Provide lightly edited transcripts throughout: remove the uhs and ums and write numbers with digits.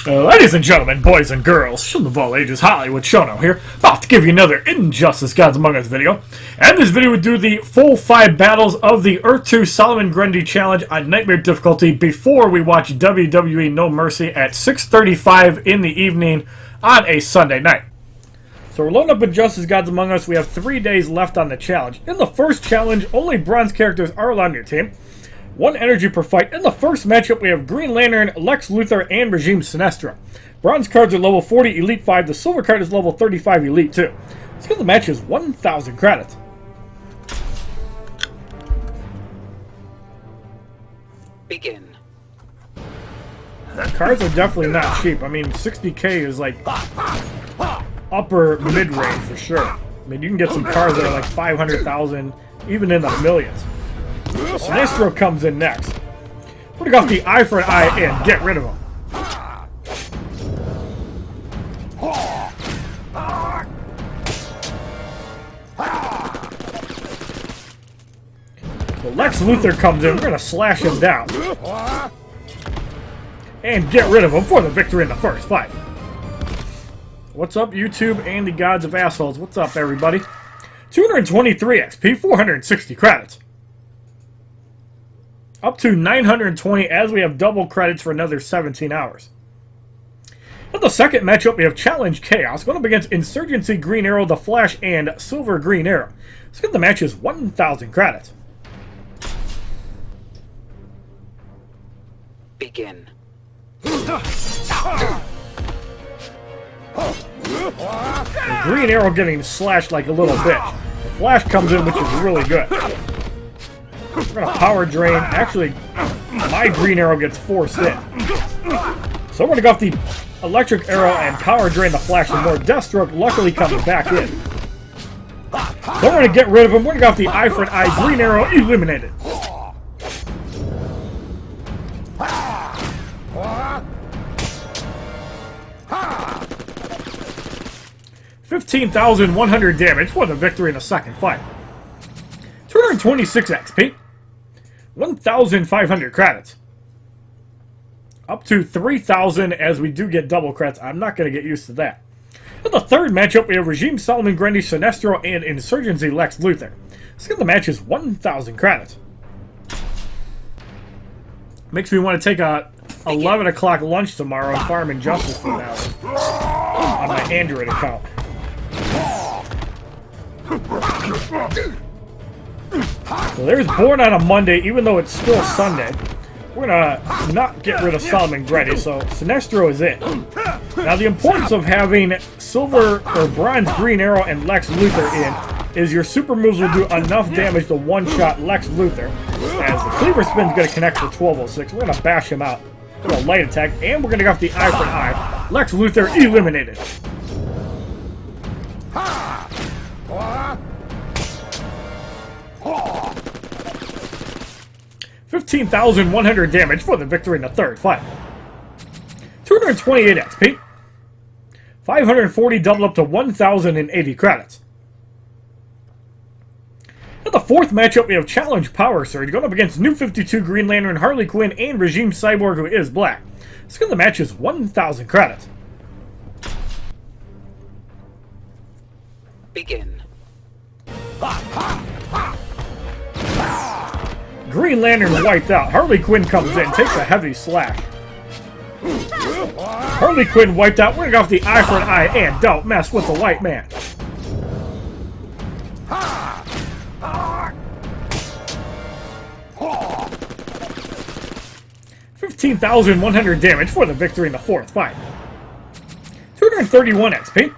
Ladies and gentlemen, boys and girls, from of all ages, HollywoodShono here, about to give you another Injustice Gods Among Us video. And this video would do the full 5 battles of the Earth 2 Solomon Grundy Challenge on Nightmare difficulty before we watch WWE No Mercy at 6:35 in the evening on a Sunday night. So we're loading up Injustice Gods Among Us. We have 3 days left on the challenge. In the first challenge, only bronze characters are allowed on your team. 1 energy per fight. In the first matchup, we have Green Lantern, Lex Luthor, and Regime Sinestro. Bronze cards are level 40, Elite 5. The silver card is level 35, Elite 2. Let's give the matches 1,000 credits. Begin. Cards are definitely not cheap. I mean, 60k is like upper mid-range for sure. I mean, you can get some cards that are like 500,000, even in the millions. Sinestro comes in next. We're gonna go the eye for an eye and get rid of him. So Lex Luthor comes in. We're gonna slash him down and get rid of him for the victory in the first fight. What's up, YouTube and the gods of assholes? What's up, everybody? 223 XP, 460 credits. Up to 920 as we have double credits for another 17 hours. In the second matchup, we have Challenge Chaos going up against Insurgency Green Arrow, The Flash, and Silver Green Arrow. Let's get the matches 1,000 credits. Begin. The Green Arrow getting slashed like a little bitch. The Flash comes in, which is really good. We're gonna power drain. Actually, my Green Arrow gets forced in. So we're gonna go off the Electric Arrow and power drain the Flash and more. Deathstroke luckily comes back in. So we're gonna get rid of him. We're gonna go off the eye for an eye. Green Arrow eliminated. $15,100 damage for the victory in the second fight. 226 XP. 1,500 credits. Up to 3,000 as we do get double credits. I'm not going to get used to that. In the third matchup, we have Regime Solomon Grundy, Sinestro, and Insurgency Lex Luthor. Let's get the matches 1,000 credits. Makes me want to take a 11 o'clock lunch tomorrow and farm Injustice for an hour on my Android account. So there's Born on a Monday, even though it's still Sunday. We're gonna not get rid of Solomon Grundy, so Sinestro is in. Now the importance of having Silver or Bronze Green Arrow and Lex Luthor in is your super moves will do enough damage to one-shot Lex Luthor. As the Cleaver Spin's gonna connect for 1206, we're gonna bash him out with a light attack, and we're gonna go off the eye for an eye. Lex Luthor eliminated. 15,100 damage for the victory in the third fight. 228 XP. 540 double up to 1,080 credits. In the fourth matchup, we have Challenge Power Surge going up against New 52 Green Lantern, Harley Quinn, and Regime Cyborg, who is black. Let's get the matches 1,000 credits. Begin. Green Lantern wiped out. Harley Quinn comes in, takes a heavy slash. Harley Quinn wiped out. We're going to go off the eye for an eye, and don't mess with the white man. $15,100 damage for the victory in the fourth fight. 231 XP.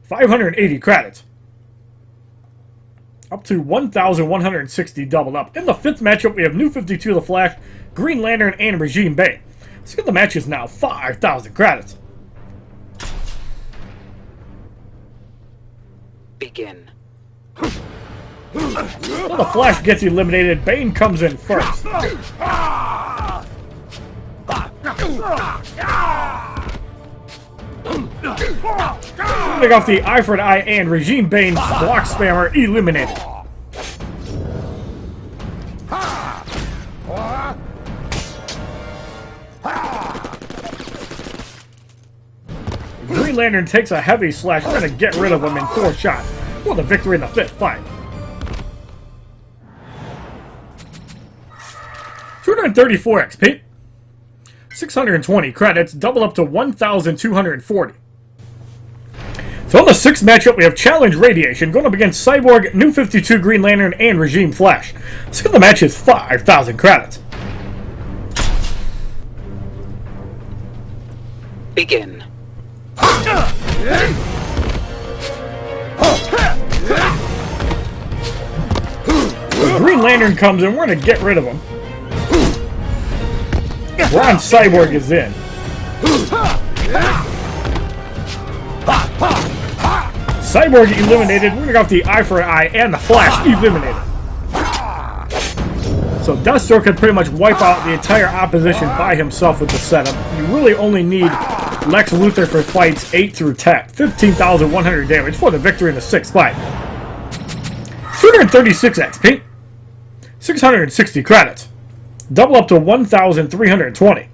580 credits. Up to 1,160 doubled up. In the fifth matchup, we have New 52 The Flash, Green Lantern, and Regime Bane. Let's get the matches now 5,000 credits. Begin. So the Flash gets eliminated. Bane comes in first. Pick off the eye for an eye, and Regime Bane's block spammer eliminated. Green Lantern takes a heavy slash. We're going to get rid of him in 4 shots for the victory in the 5th fight. 234 XP. 620 credits, double up to 1,240. So on the 6th matchup, we have Challenge Radiation going up against Cyborg, New 52 Green Lantern, and Regime Flash. Skill of the match is 5,000 credits. Begin. The Green Lantern comes in, we're going to get rid of him. Ron Cyborg is in. Cyborg eliminated. We're going to go with the eye for an eye and the Flash eliminated. So Deathstroke can pretty much wipe out the entire opposition by himself with the setup. You really only need Lex Luthor for fights 8 through 10. 15,100 damage for the victory in the 6th fight. 236 XP. 660 credits. Double up to 1,320. In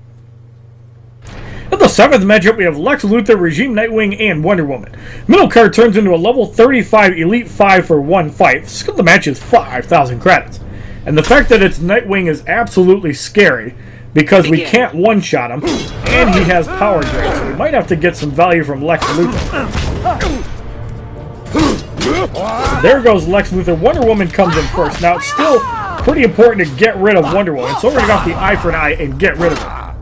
the 7th matchup, we have Lex Luthor, Regime Nightwing, and Wonder Woman. Middle card turns into a level 35 Elite 5 for 1 fight. Skill of the match is 5,000 credits. And the fact that it's Nightwing is absolutely scary because we can't one-shot him, and he has power drain, so we might have to get some value from Lex Luthor. There goes Lex Luthor. Wonder Woman comes in first. Now, it's still pretty important to get rid of Wonder Woman, so we're going to go the eye for an eye and get rid of her.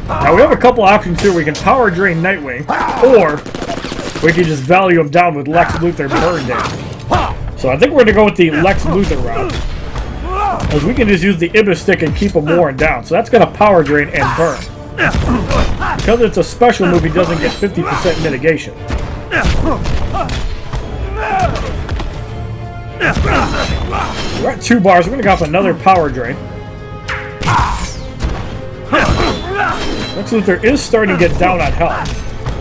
Now we have a couple options here. We can power drain Nightwing, or we can just value him down with Lex Luthor burn damage. So I think we're going to go with the Lex Luthor route, because we can just use the Ibis stick and keep him worn down. So that's going to power drain and burn. Because it's a special move, he doesn't get 50% mitigation. We're at 2 bars. We're going to go off another power drain. Lex Luthor is starting to get down on health.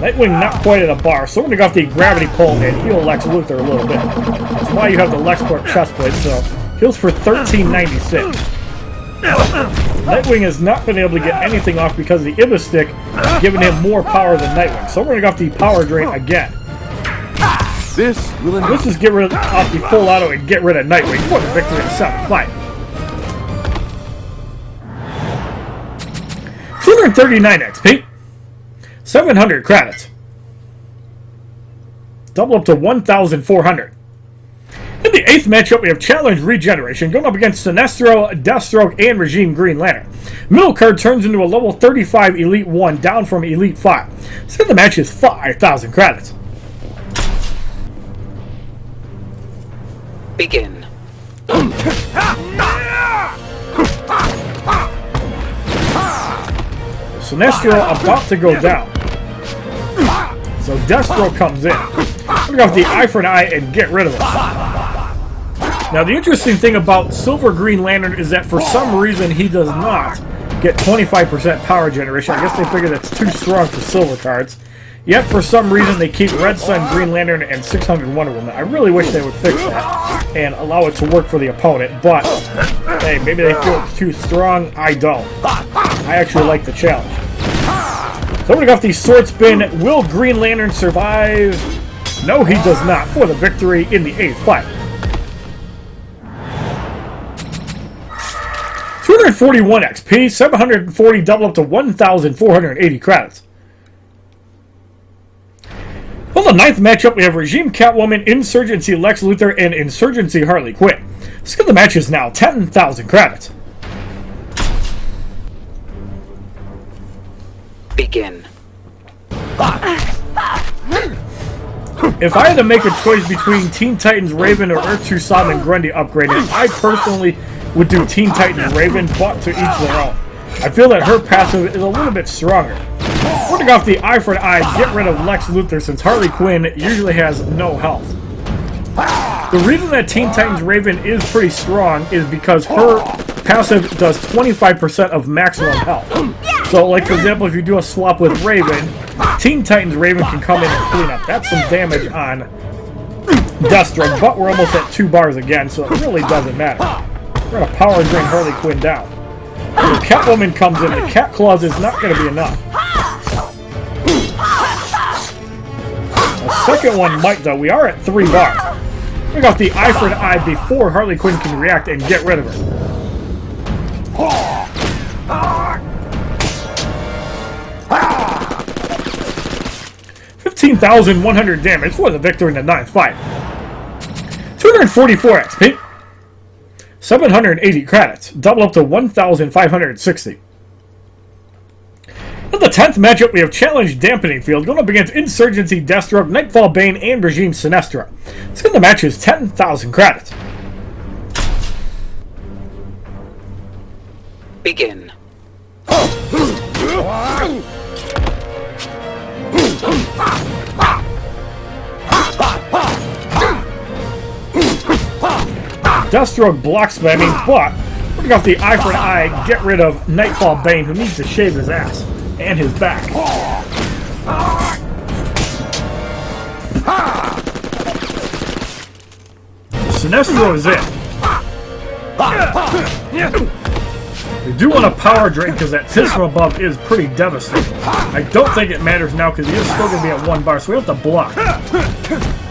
Nightwing not quite at a bar, so we're going to go off the gravity pull and heal Lex Luthor a little bit. That's why you have the LexCorp chestplate, so heals for 1396. Nightwing has not been able to get anything off because the Ibis stick is giving him more power than Nightwing. So we're going to go off the power drain again. Let's just get rid of the full auto and get rid of Nightwing for the victory in the 7th fight. 239 XP. 700 credits. Double up to 1,400. In the 8th matchup, we have Challenge Regeneration going up against Sinestro, Deathstroke, and Regime Green Lantern. Middle card turns into a level 35 Elite 1, down from Elite 5. So the match is 5,000 credits. Begin. Sinestro about to go down. So Deathstroke comes in. We're going to go with the eye for an eye and get rid of him. Now the interesting thing about Silver Green Lantern is that for some reason he does not get 25% power generation. I guess they figure that's too strong for silver cards. Yet for some reason they keep Red Sun, Green Lantern, and 600 Wonder Woman. I really wish they would fix that and allow it to work for the opponent, but hey, maybe they feel it's too strong. I don't. I actually like the challenge. So I'm going to go off the sword spin. Will Green Lantern survive? No, he does not, for the victory in the 8th fight. 241 XP, 740 double up to 1,480 credits. On the 9th matchup, we have Regime Catwoman, Insurgency Lex Luthor, and Insurgency Harley Quinn. Skill of the match is now 10,000 credits. Begin. If I had to make a choice between Teen Titans Raven or Earth 2 Solomon Grundy upgraded, I personally would do Teen Titans Raven, but to each their own. I feel that her passive is a little bit stronger. We're going to go off the eye for an eye, get rid of Lex Luthor since Harley Quinn usually has no health. The reason that Teen Titans Raven is pretty strong is because her passive does 25% of maximum health. So, like for example, if you do a swap with Raven, Teen Titans Raven can come in and clean up. That's some damage on Deathstroke, but we're almost at 2 bars again, so it really doesn't matter. We're going to power drain Harley Quinn down. So Catwoman comes in. The Cat Claws is not going to be enough. The second one might, though. We are at 3 bars. We got the eye for an eye before Harley Quinn can react and get rid of her. 15,100 damage for the victor in the 9th fight. 244 XP. 780 credits. Double up to 1,560. In the 10th matchup, we have Challenge Dampening Field going up against Insurgency, Deathstroke, Nightfall Bane, and Regime Sinestro. Skin the match is 10,000 credits. Begin. Deathstroke block spamming, but we're going to go the eye for an eye, get rid of Nightfall Bane, who needs to shave his ass and his back. Sinestro is in. We do want a power drain because that tiss from above is pretty devastating. I don't think it matters now because he is still going to be at 1 bar, so we have to block.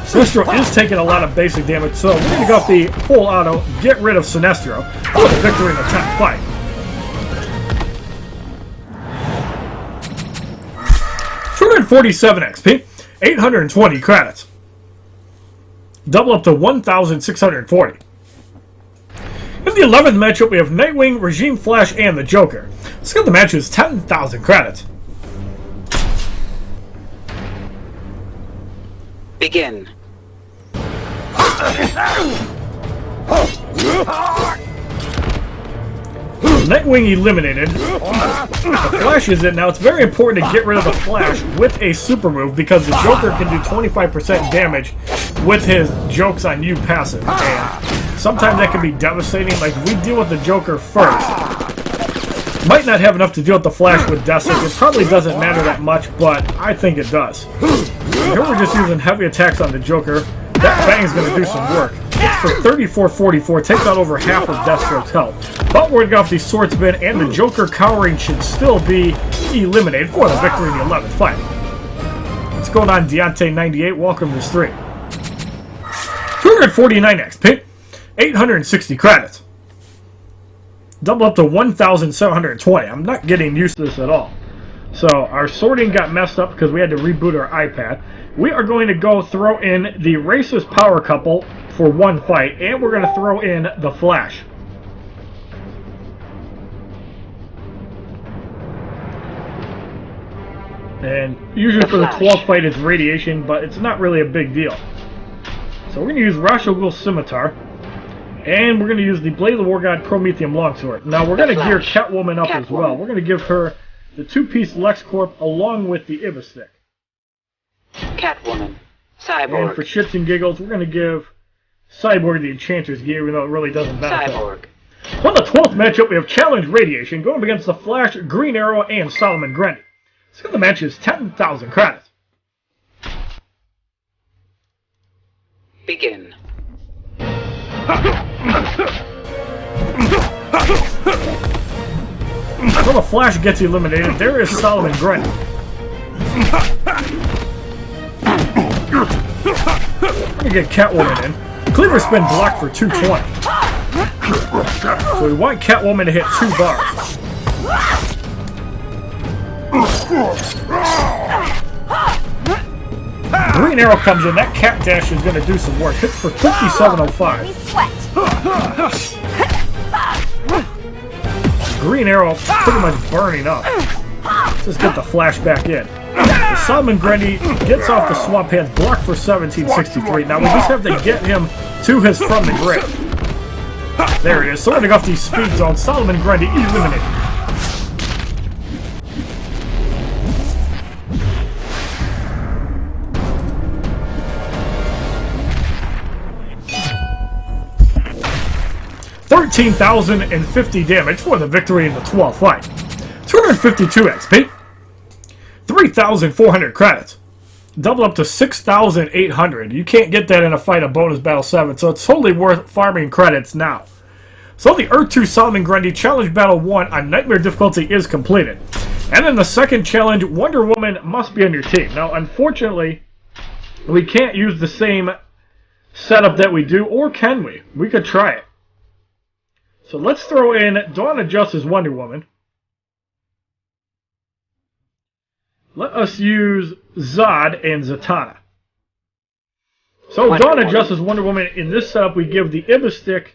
Sinestro is taking a lot of basic damage, so we're going to go with the full auto, get rid of Sinestro for the victory in the 10th fight. $247 XP, 820 credits. Double up to 1,640. In the 11th matchup, we have Nightwing, Regime Flash, and the Joker. Skill of the match is 10,000 credits. Begin. Nightwing eliminated. The Flash is in now. It's very important to get rid of the Flash with a super move because the Joker can do 25% damage with his jokes on you passive. And sometimes that can be devastating. Like, if we deal with the Joker first, might not have enough to deal with the Flash with Deathstroke. It probably doesn't matter that much, but I think it does. Here we're just using heavy attacks on the Joker. That bang's going to do some work. It's for 3444, takes out over half of Deathstroke's health. But we're going to go off the sword spin, and the Joker cowering should still be eliminated for the victory in the 11th fight. What's going on, Deontay98? Welcome to 3. 249 XP, 860 credits. Double up to 1,720. I'm not getting used to this at all. So our sorting got messed up because we had to reboot our iPad. We are going to go throw in the racist power couple for 1 fight, and we're going to throw in the Flash. And usually for the 12th fight it's radiation, but it's not really a big deal. So we're going to use Ra's al Ghul's Scimitar, and we're going to use the Blade of the War God Prometheum Longsword. Now we're going to gear Catwoman up as well. We're going to give her the 2-piece LexCorp along with the Ibis stick. Catwoman. Cyborg. And for shits and giggles, we're going to give Cyborg the Enchanter's gear, even though it really doesn't benefit. Cyborg. For the 12th matchup, we have Challenge Radiation going up against the Flash, Green Arrow, and Solomon Grundy. So the match is 10,000 credits. Begin. Well, the Flash gets eliminated. There is Solomon Grundy. We're going to get Catwoman in. Cleaver Spin blocked for 220. So we want Catwoman to hit 2 bars. Green Arrow comes in. That cat dash is going to do some work. Hits for 5705. Green Arrow pretty much burning up. Let's just get the Flash back in. The Solomon Grundy gets off the swamp hands, blocked for 1763. Now we just have to get him to his from the grip. There it is. Sorting off these speed zones. Solomon Grundy eliminated. $13,050 damage for the victory in the 12th fight. 252 XP. 3,400 credits. Double up to 6,800. You can't get that in a fight of Bonus Battle 7, so it's totally worth farming credits now. So the Earth 2 Solomon Grundy Challenge Battle 1 on Nightmare difficulty is completed. And in the second challenge, Wonder Woman must be on your team. Now, unfortunately, We can't use the same setup that we do, or can we? We could try it. So let's throw in Dawn of Justice Wonder Woman. Let us use Zod and Zatanna. So Dawn of Justice Wonder Woman, in this setup we give the Ibistic,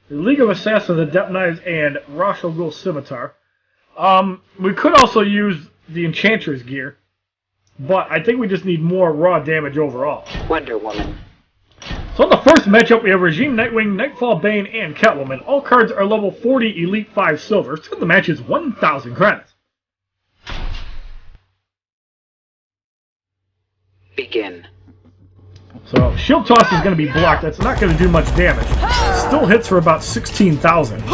the League of Assassins, the Adept Knives, and Rosh al Ghul Scimitar. We could also use the Enchantress gear, but I think we just need more raw damage overall. Wonder Woman. So in the first matchup, we have Regime, Nightwing, Nightfall Bane, and Catwoman. All cards are level 40, Elite 5 Silver. So the match is 1,000 credits. Begin. So Shield Toss is going to be blocked. That's not going to do much damage. Still hits for about 16,000. To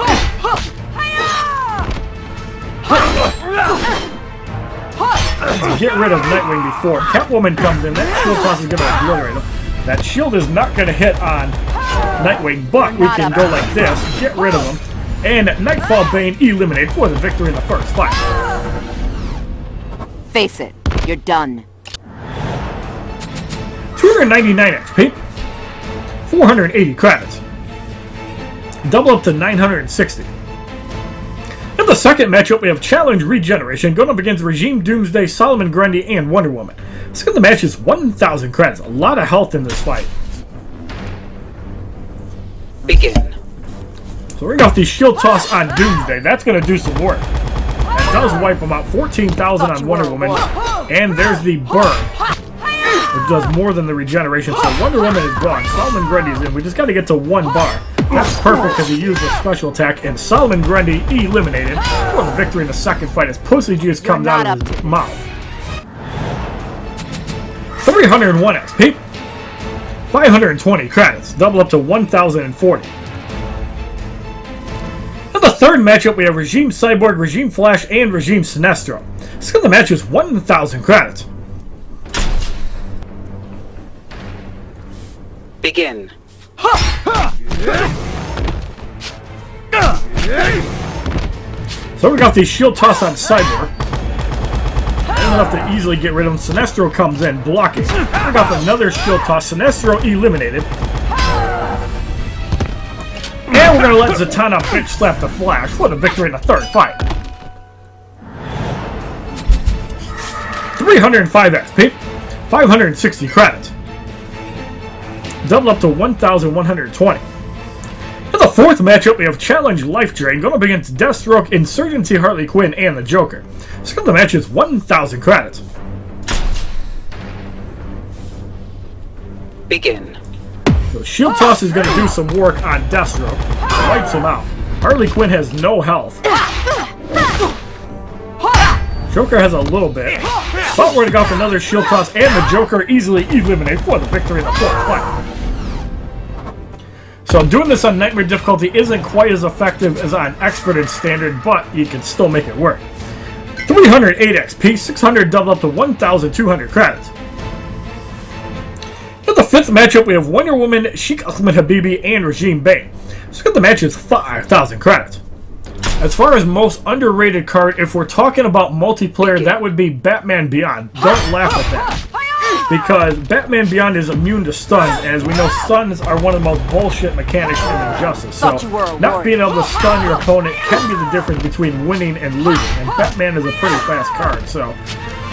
get rid of Nightwing before Catwoman comes in, that Shield Toss is going to obliterate him. That shield is not going to hit on Nightwing, but we can go like this, get rid of him, and Nightfall Bane eliminate for the victory in the first fight. Face it, you're done. 299 XP, 480 credits, double up to 960. In the second matchup, we have Challenge Regeneration going up against Regime, Doomsday, Solomon Grundy, and Wonder Woman. So the match is 1,000 credits. A lot of health in this fight. Begin. So we're going to off the Shield Toss on Doomsday. That's going to do some work. That does wipe him out. 14,000 on Wonder Woman. And there's the burn. It does more than the regeneration. So Wonder Woman is gone. Solomon Grundy's in. We just got to get to 1 bar. That's perfect because he used a special attack. And Solomon Grundy eliminated for the victory in the second fight as pussy juice comes out of his mouth. 301 XP, 520 credits, double up to 1,040. In the third matchup, we have Regime Cyborg, Regime Flash, and Regime Sinestro. So the match is 1,000 credits. Begin. So we got the Shield Toss on Cyborg. Enough to easily get rid of him. Sinestro comes in, blocking. We got another Shield Toss. Sinestro eliminated. And we're going to let Zatanna bitch slap the Flash for the victory in the third fight. 305 XP, 560 credits. Double up to 1,120. In the fourth matchup, we have Challenge Life Drain going up against Deathstroke, Insurgency, Harley Quinn, and the Joker. So the match is 1,000 credits. Begin. So Shield Toss is going to do some work on Deathstroke. Wipes him out. Harley Quinn has no health. Joker has a little bit. But we're going to go for another Shield Toss, and the Joker easily eliminated for the victory in the fourth fight. So doing this on Nightmare difficulty isn't quite as effective as on Expert and Standard, but you can still make it work. 308 XP, 600 double up to 1,200 credits. In the fifth matchup, we have Wonder Woman, Sheikh Ahmed Habibi, and Regime Bane. So the match is 5,000 credits. As far as most underrated card, if we're talking about multiplayer, that would be Batman Beyond. Don't laugh at that. Because Batman Beyond is immune to stuns, and as we know, stuns are one of the most bullshit mechanics in Injustice. So, not being able to stun your opponent can be the difference between winning and losing. And Batman is a pretty fast card, so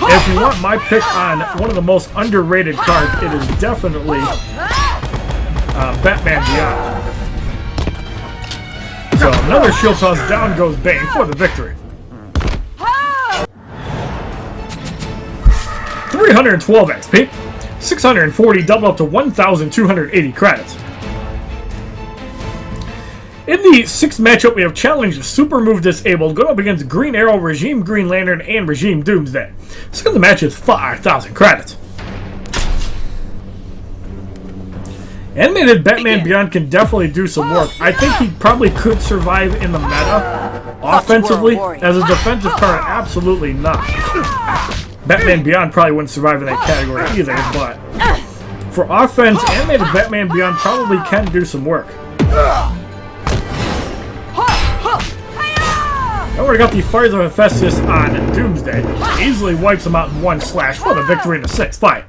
if you want my pick on one of the most underrated cards, it is definitely Batman Beyond. So, another Shield Toss, down goes Bane for the victory. 312 XP, 640 double up to 1,280 credits. In the sixth matchup, we have Challenge Super Move Disabled going up against Green Arrow, Regime Green Lantern, and Regime Doomsday. So the match is 5,000 credits. Animated Batman Beyond can definitely do some work. I think he probably could survive in the meta offensively. As a defensive card, absolutely not. Batman Beyond probably wouldn't survive in that category either, but for offense, animated Batman Beyond probably can do some work. Now we got the Fires of Hephaestus on Doomsday. Easily wipes him out in one slash for the victory in the sixth fight.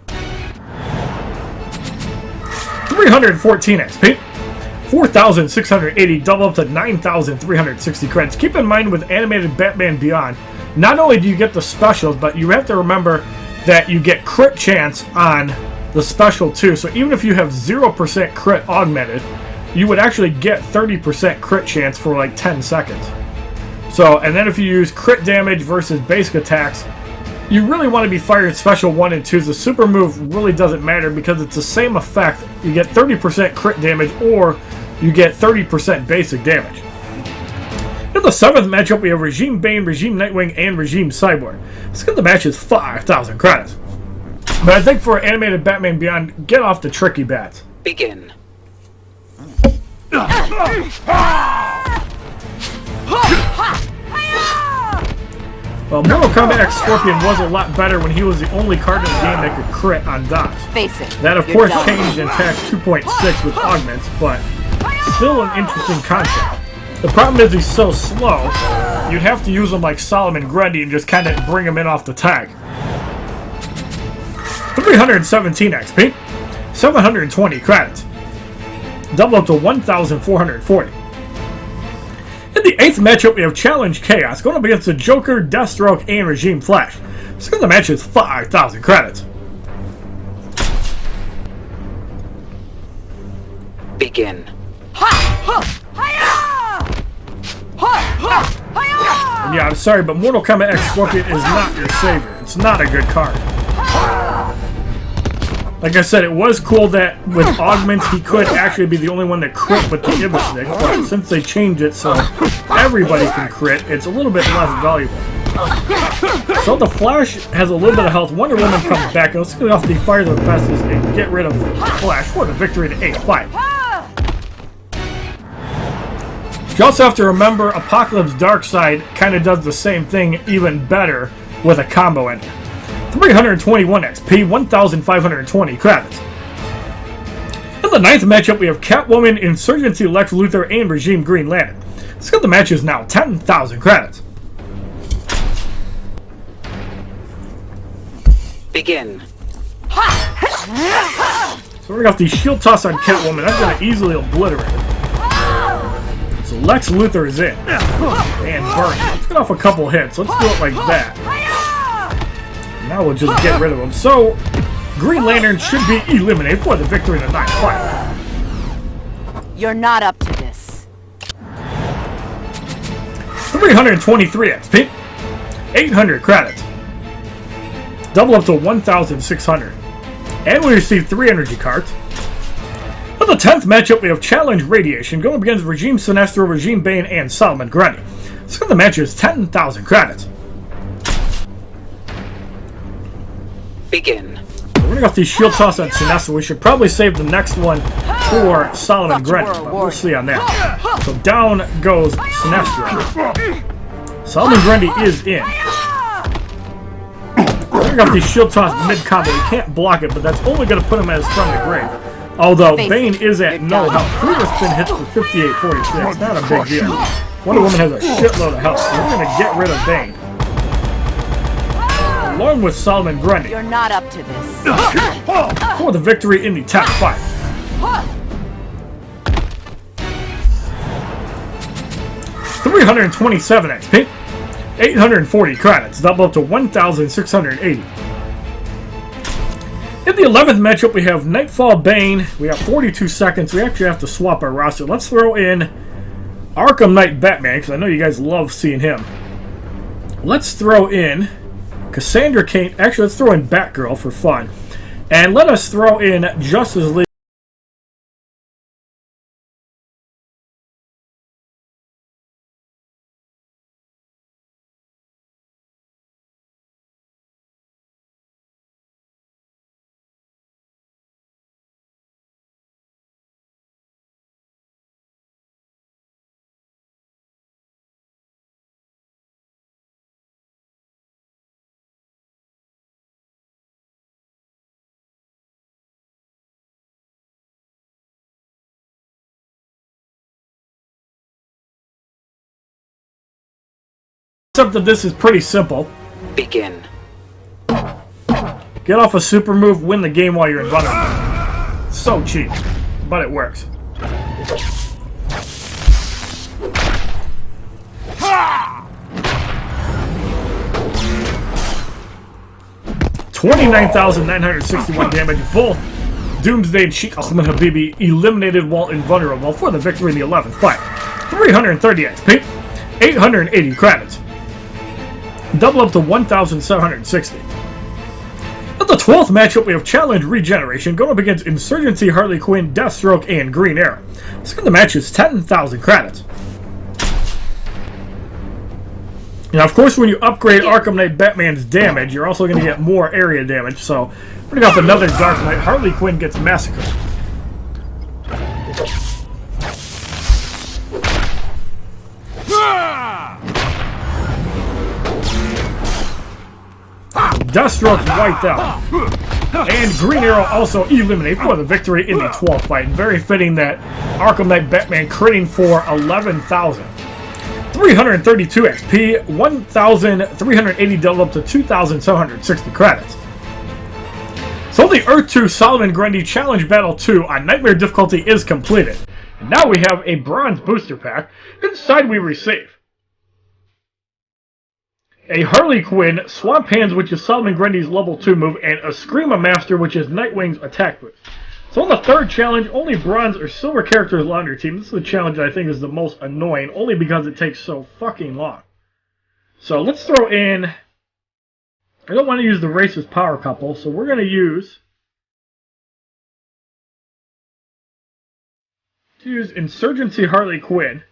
314 XP. 4,680 double up to 9,360 credits. Keep in mind with Animated Batman Beyond, not only do you get the specials, but you have to remember that you get crit chance on the special too. So even if you have 0% crit augmented, you would actually get 30% crit chance for like 10 seconds. So, and then if you use crit damage versus basic attacks, you really want to be firing special 1 and 2s. The super move really doesn't matter because it's the same effect. You get 30% crit damage or you get 30% basic damage. In the 7th matchup, we have Regime Bane, Regime Nightwing, and Regime Cyborg. Let's get the match is 5,000 credits. But I think for Animated Batman Beyond, get off the tricky bats. Begin. Well, Mortal Kombat X Scorpion was a lot better when he was the only card in the game that could crit on dodge. Face it. That, of course, changed in patch 2.6 with augments, but still an interesting concept. The problem is he's so slow, you'd have to use him like Solomon Grundy and just kind of bring him in off the tag. 317 XP, 720 credits, double up to 1,440. In the 8th matchup, we have Challenge Chaos going up against the Joker, Deathstroke, and Regime Flash. So the match is 5,000 credits. Begin. Yeah, I'm sorry, but Mortal Kombat X Scorpion is not your savior. It's not a good card. Like I said, it was cool that with augments he could actually be the only one that crit with the Ibis stick, but since they changed it so everybody can crit, it's a little bit less valuable. So the Flash has a little bit of health. Wonder Woman comes back. Let's get off the Fire the Festus and get rid of Flash for the victory to 8-5. You also have to remember Apocalypse Darkseid kind of does the same thing, even better, with a combo ending. 321 XP, 1,520 credits. In the 9th matchup, we have Catwoman, Insurgency Lex Luthor, and Regime Green Lantern. Let's get the matches now, 10,000 credits. Begin. So we're going to have the shield toss on Catwoman. That's going to easily obliterate it. So Lex Luthor is in. And burn. Let's get off a couple hits. Let's do it like that. Now we'll just get rid of him. So, Green Lantern should be eliminated for the victory in the 9th fight. You're not up to this. 323 XP. 800 credits. Double up to 1,600. And we receive 3 energy cards. In the 10th matchup, we have Challenge Radiation going up against Regime Sinestro, Regime Bane, and Solomon Grundy. So the match is 10,000 credits. Begin. We're going to go with the shield toss on Sinestro. We should probably save the next one for Solomon Grundy, but we'll see on that. So down goes Sinestro. Solomon Grundy is in. We're going to go with the shield toss mid-combo. We can't block it, but that's only going to put him at his front of the grave. Although Bane is at no health. He just been hit for 58-46. Not a big deal. Wonder Woman has a shitload of health, so we're going to get rid of Bane. Along with Solomon Grundy. You're not up to this. For the victory in the top 5. $327 XP. 840 credits. Double up to 1,680. In the 11th matchup, we have Nightfall Bane. We have 42 seconds. We actually have to swap our roster. Let's throw in Arkham Knight Batman, because I know you guys love seeing him. Let's throw in Cassandra Cain. Actually, let's throw in Batgirl for fun. And let us throw in Justice League. Concept of this is pretty simple. Begin. Get off a super move, win the game while you're invulnerable. So cheap. but it works. 29,961 damage. Both Doomsday and Sheikh Ahmed Habibi eliminated while invulnerable for the victory in the 11th fight. 330 XP, 880 credits. Double up to 1,760. At the 12th matchup, we have Challenge Regeneration going up against Insurgency, Harley Quinn, Deathstroke, and Green Arrow. The match is 10,000 credits. Now, of course, when you upgrade Arkham Knight Batman's damage, you're also going to get more area damage. So, we're going to go for another Dark Knight. Harley Quinn gets massacred. Deathstroke's wiped out. And Green Arrow also eliminated for the victory in the 12th fight. Very fitting that Arkham Knight Batman critting for 11,000. 332 XP, 1,380 double up to 2,760 credits. So the Earth 2 Solomon Grundy Challenge Battle 2 on Nightmare difficulty is completed. And now we have a bronze booster pack. Inside we receive a Harley Quinn, Swamp Hands, which is Solomon Grundy's level 2 move, and a Screama Master, which is Nightwing's attack boost. So on the third challenge, only bronze or silver characters allow on your team. This is the challenge that I think is the most annoying, only because it takes so fucking long. So let's throw in... I don't want to use the racist power couple, so we're going to use Insurgency Harley Quinn.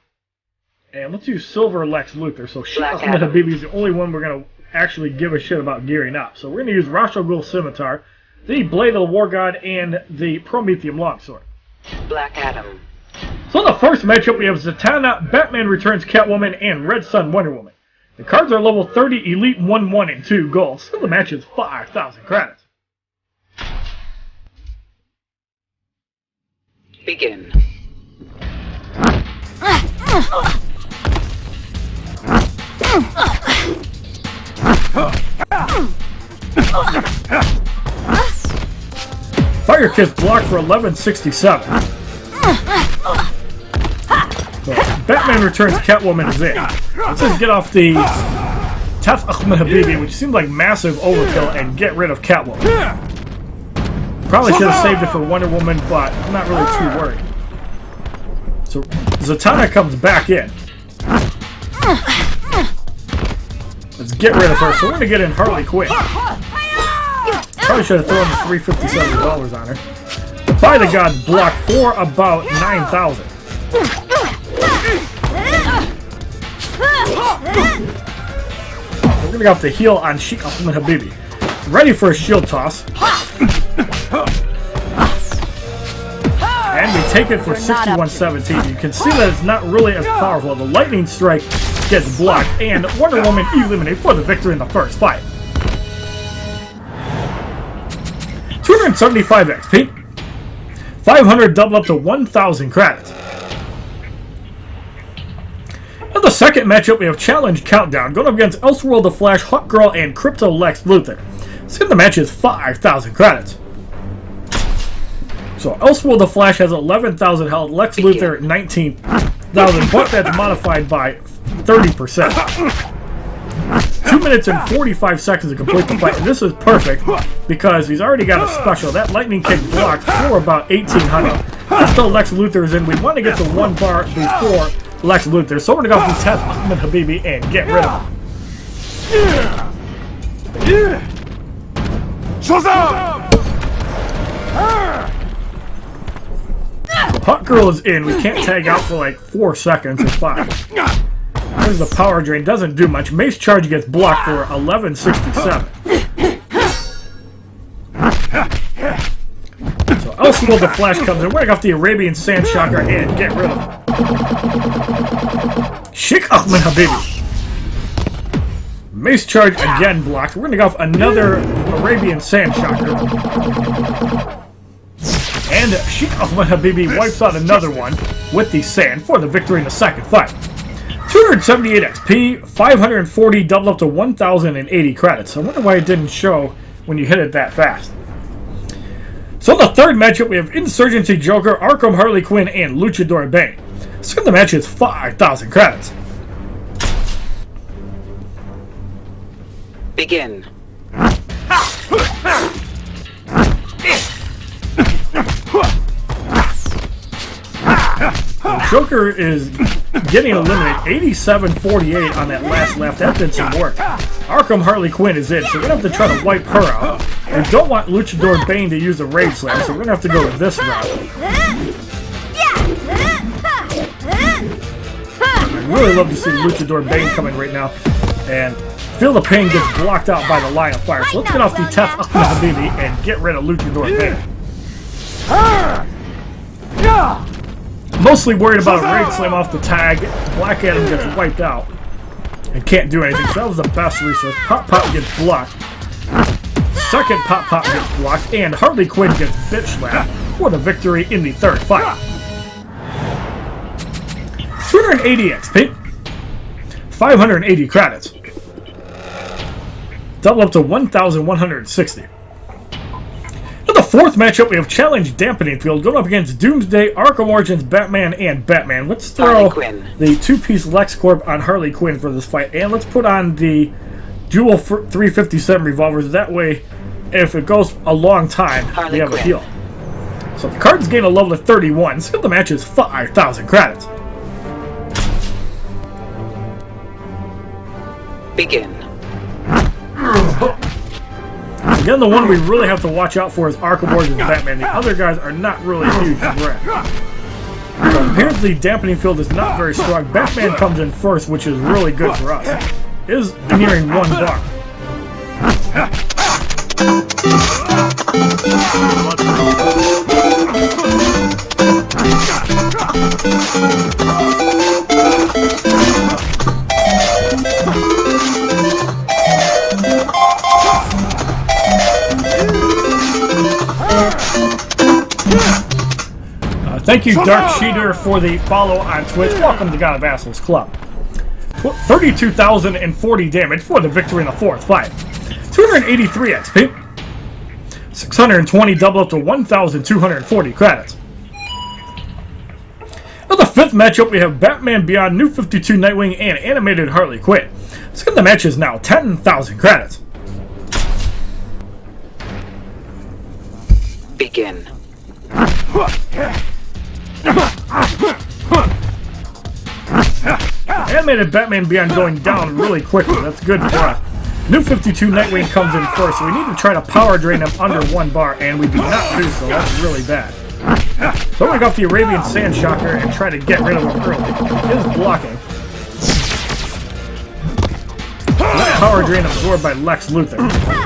And let's use Silver Lex Luthor. So Sheikh Ahmed Habibi is the only one we're going to actually give a shit about gearing up. So we're going to use Ra's al Ghul Scimitar, the Blade of the War God, and the Prometheum Longsword. Black Adam. So in the first matchup, we have Zatanna, Batman Returns Catwoman, and Red Sun Wonder Woman. The cards are level 30, Elite 1, and 2 gold. So the match is 5,000 credits. Begin. Fire Kiss blocked for 1167. So, Batman Returns Catwoman is in. Let's just get off the Taf Ahmed Habibi, which seemed like massive overkill, and get rid of Catwoman. Probably should have saved it for Wonder Woman, but I'm not really too worried. So Zatanna comes back in. Let's get rid of her. So we're going to get in Harley Quinn. Probably should have thrown the $357 on her. Defy the Gods blocked for about 9,000. We're going to go off the heel on Sheikh Ahmed Habibi. Ready for a shield toss. And we take it for 6117. You can see that it's not really as powerful. The lightning strike gets blocked, and Wonder Woman eliminated for the victory in the first fight. 275 XP. 500 double up to 1,000 credits. In the second matchup, we have Challenge Countdown going up against Elseworld the Flash, Hawkgirl, and Crypto Lex Luthor. So the match is 5,000 credits. So Elseworld the Flash has 11,000 health, Lex Luthor 19,000, but that's modified by 30%. 2 minutes and 45 seconds to complete the fight, and this is perfect because he's already got a special. That lightning kick blocked for about 1,800. Until Lex Luthor is in, we want to get to 1 bar before Lex Luthor, so we're going to go with Taf Ahmed Habibi and get rid of him. Hawkgirl is in. We can't tag out for like 4 seconds or 5. There's the power drain. Doesn't do much. Mace charge gets blocked for 1167. So Elseworld the Flash comes in. We're going off the Arabian Sand Shocker and get rid of him. Sheikh Ahmed Habibi. Mace charge again blocked. We're going to go off another Arabian Sand Shocker. And Sheikh Ahmed Habibi wipes out another one with the sand for the victory in the second fight. 278 XP, 540 double up to 1,080 credits. I wonder why it didn't show when you hit it that fast. So in the third matchup, we have Insurgency Joker, Arkham Harley Quinn, and Luchador Bane. So the match is 5,000 credits. Begin. Joker is getting eliminated 87-48 on that last lap. That did some work. Arkham Harley Quinn is in, so we're going to have to try to wipe her out. We don't want Luchador Bane to use a Raid Slam, so we're going to have to go with this route. I'd really love to see Luchador Bane coming right now. And Feel the Pain gets blocked out by the line of fire. So let's get off the Tef Habibi and get rid of Luchador Bane. Mostly worried about a Raid Slam off the tag. Black Adam gets wiped out and can't do anything. So that was the best resource. Pop Pop gets blocked. Second Pop Pop gets blocked. And Harley Quinn gets bitch slapped for the victory in the third fight. 280 XP. 580 credits. Double up to 1,160. In the fourth matchup, we have Challenge Dampening Field going up against Doomsday, Arkham Origins, Batman, and Batman. Let's throw the two-piece LexCorp on Harley Quinn for this fight, and let's put on the dual 357 revolvers. That way, if it goes a long time, we have a heal. So the cards gain a level of 31. So the match is 5,000 credits. Begin. Again, the one we really have to watch out for is Arkham Origins Batman. The other guys are not really huge threat. Apparently, Dampening Field is not very strong. Batman comes in first, which is really good for us. It is nearing 1 bar. Thank you, Dark Cheater, for the follow on Twitch. Welcome to God of Assholes Club. 32,040 damage for the victory in the fourth fight. 283 XP. 620 double up to 1,240 credits. In the fifth matchup, we have Batman Beyond, New 52 Nightwing, and Animated Harley Quinn. So the match is now 10,000 credits. Begin. Animated Batman Beyond going down really quickly. That's good for us. New 52 Nightwing comes in first, so we need to try to power drain him under 1 bar, and we do not do so. That's really bad. So I'm going to go off the Arabian Sand Shocker and try to get rid of him early. He is blocking. That power drain absorbed by Lex Luthor.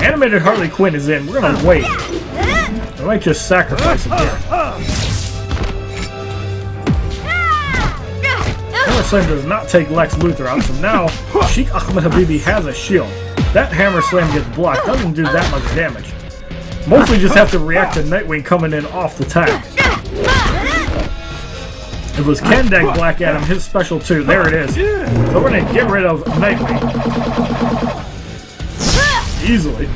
Animated Harley Quinn is in. We're going to wait. I might just sacrifice him here. Hammer Slam does not take Lex Luthor out, so now Sheikh Ahmed Habibi has a shield. That Hammer Slam gets blocked, doesn't do that much damage. Mostly just have to react to Nightwing coming in off the tag. It was Kendag Black Adam, his special 2. There it is. So we're going to get rid of Nightwing. Easily.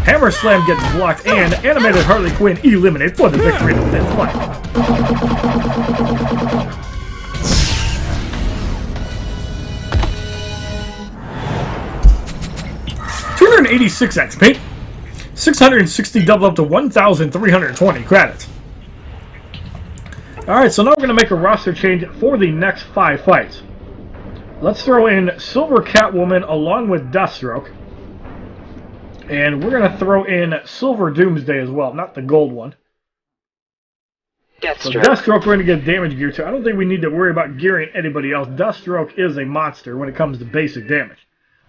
Hammer Slam gets blocked, and Animated Harley Quinn eliminated for the victory in the fifth fight. 286 XP. 660 double up to 1,320 credits. Alright, so now we're going to make a roster change for the next 5 fights. Let's throw in Silver Catwoman along with Deathstroke. And we're going to throw in Silver Doomsday as well, not the gold one. Deathstroke. So Deathstroke we're going to get damage gear to. I don't think we need to worry about gearing anybody else. Deathstroke is a monster when it comes to basic damage.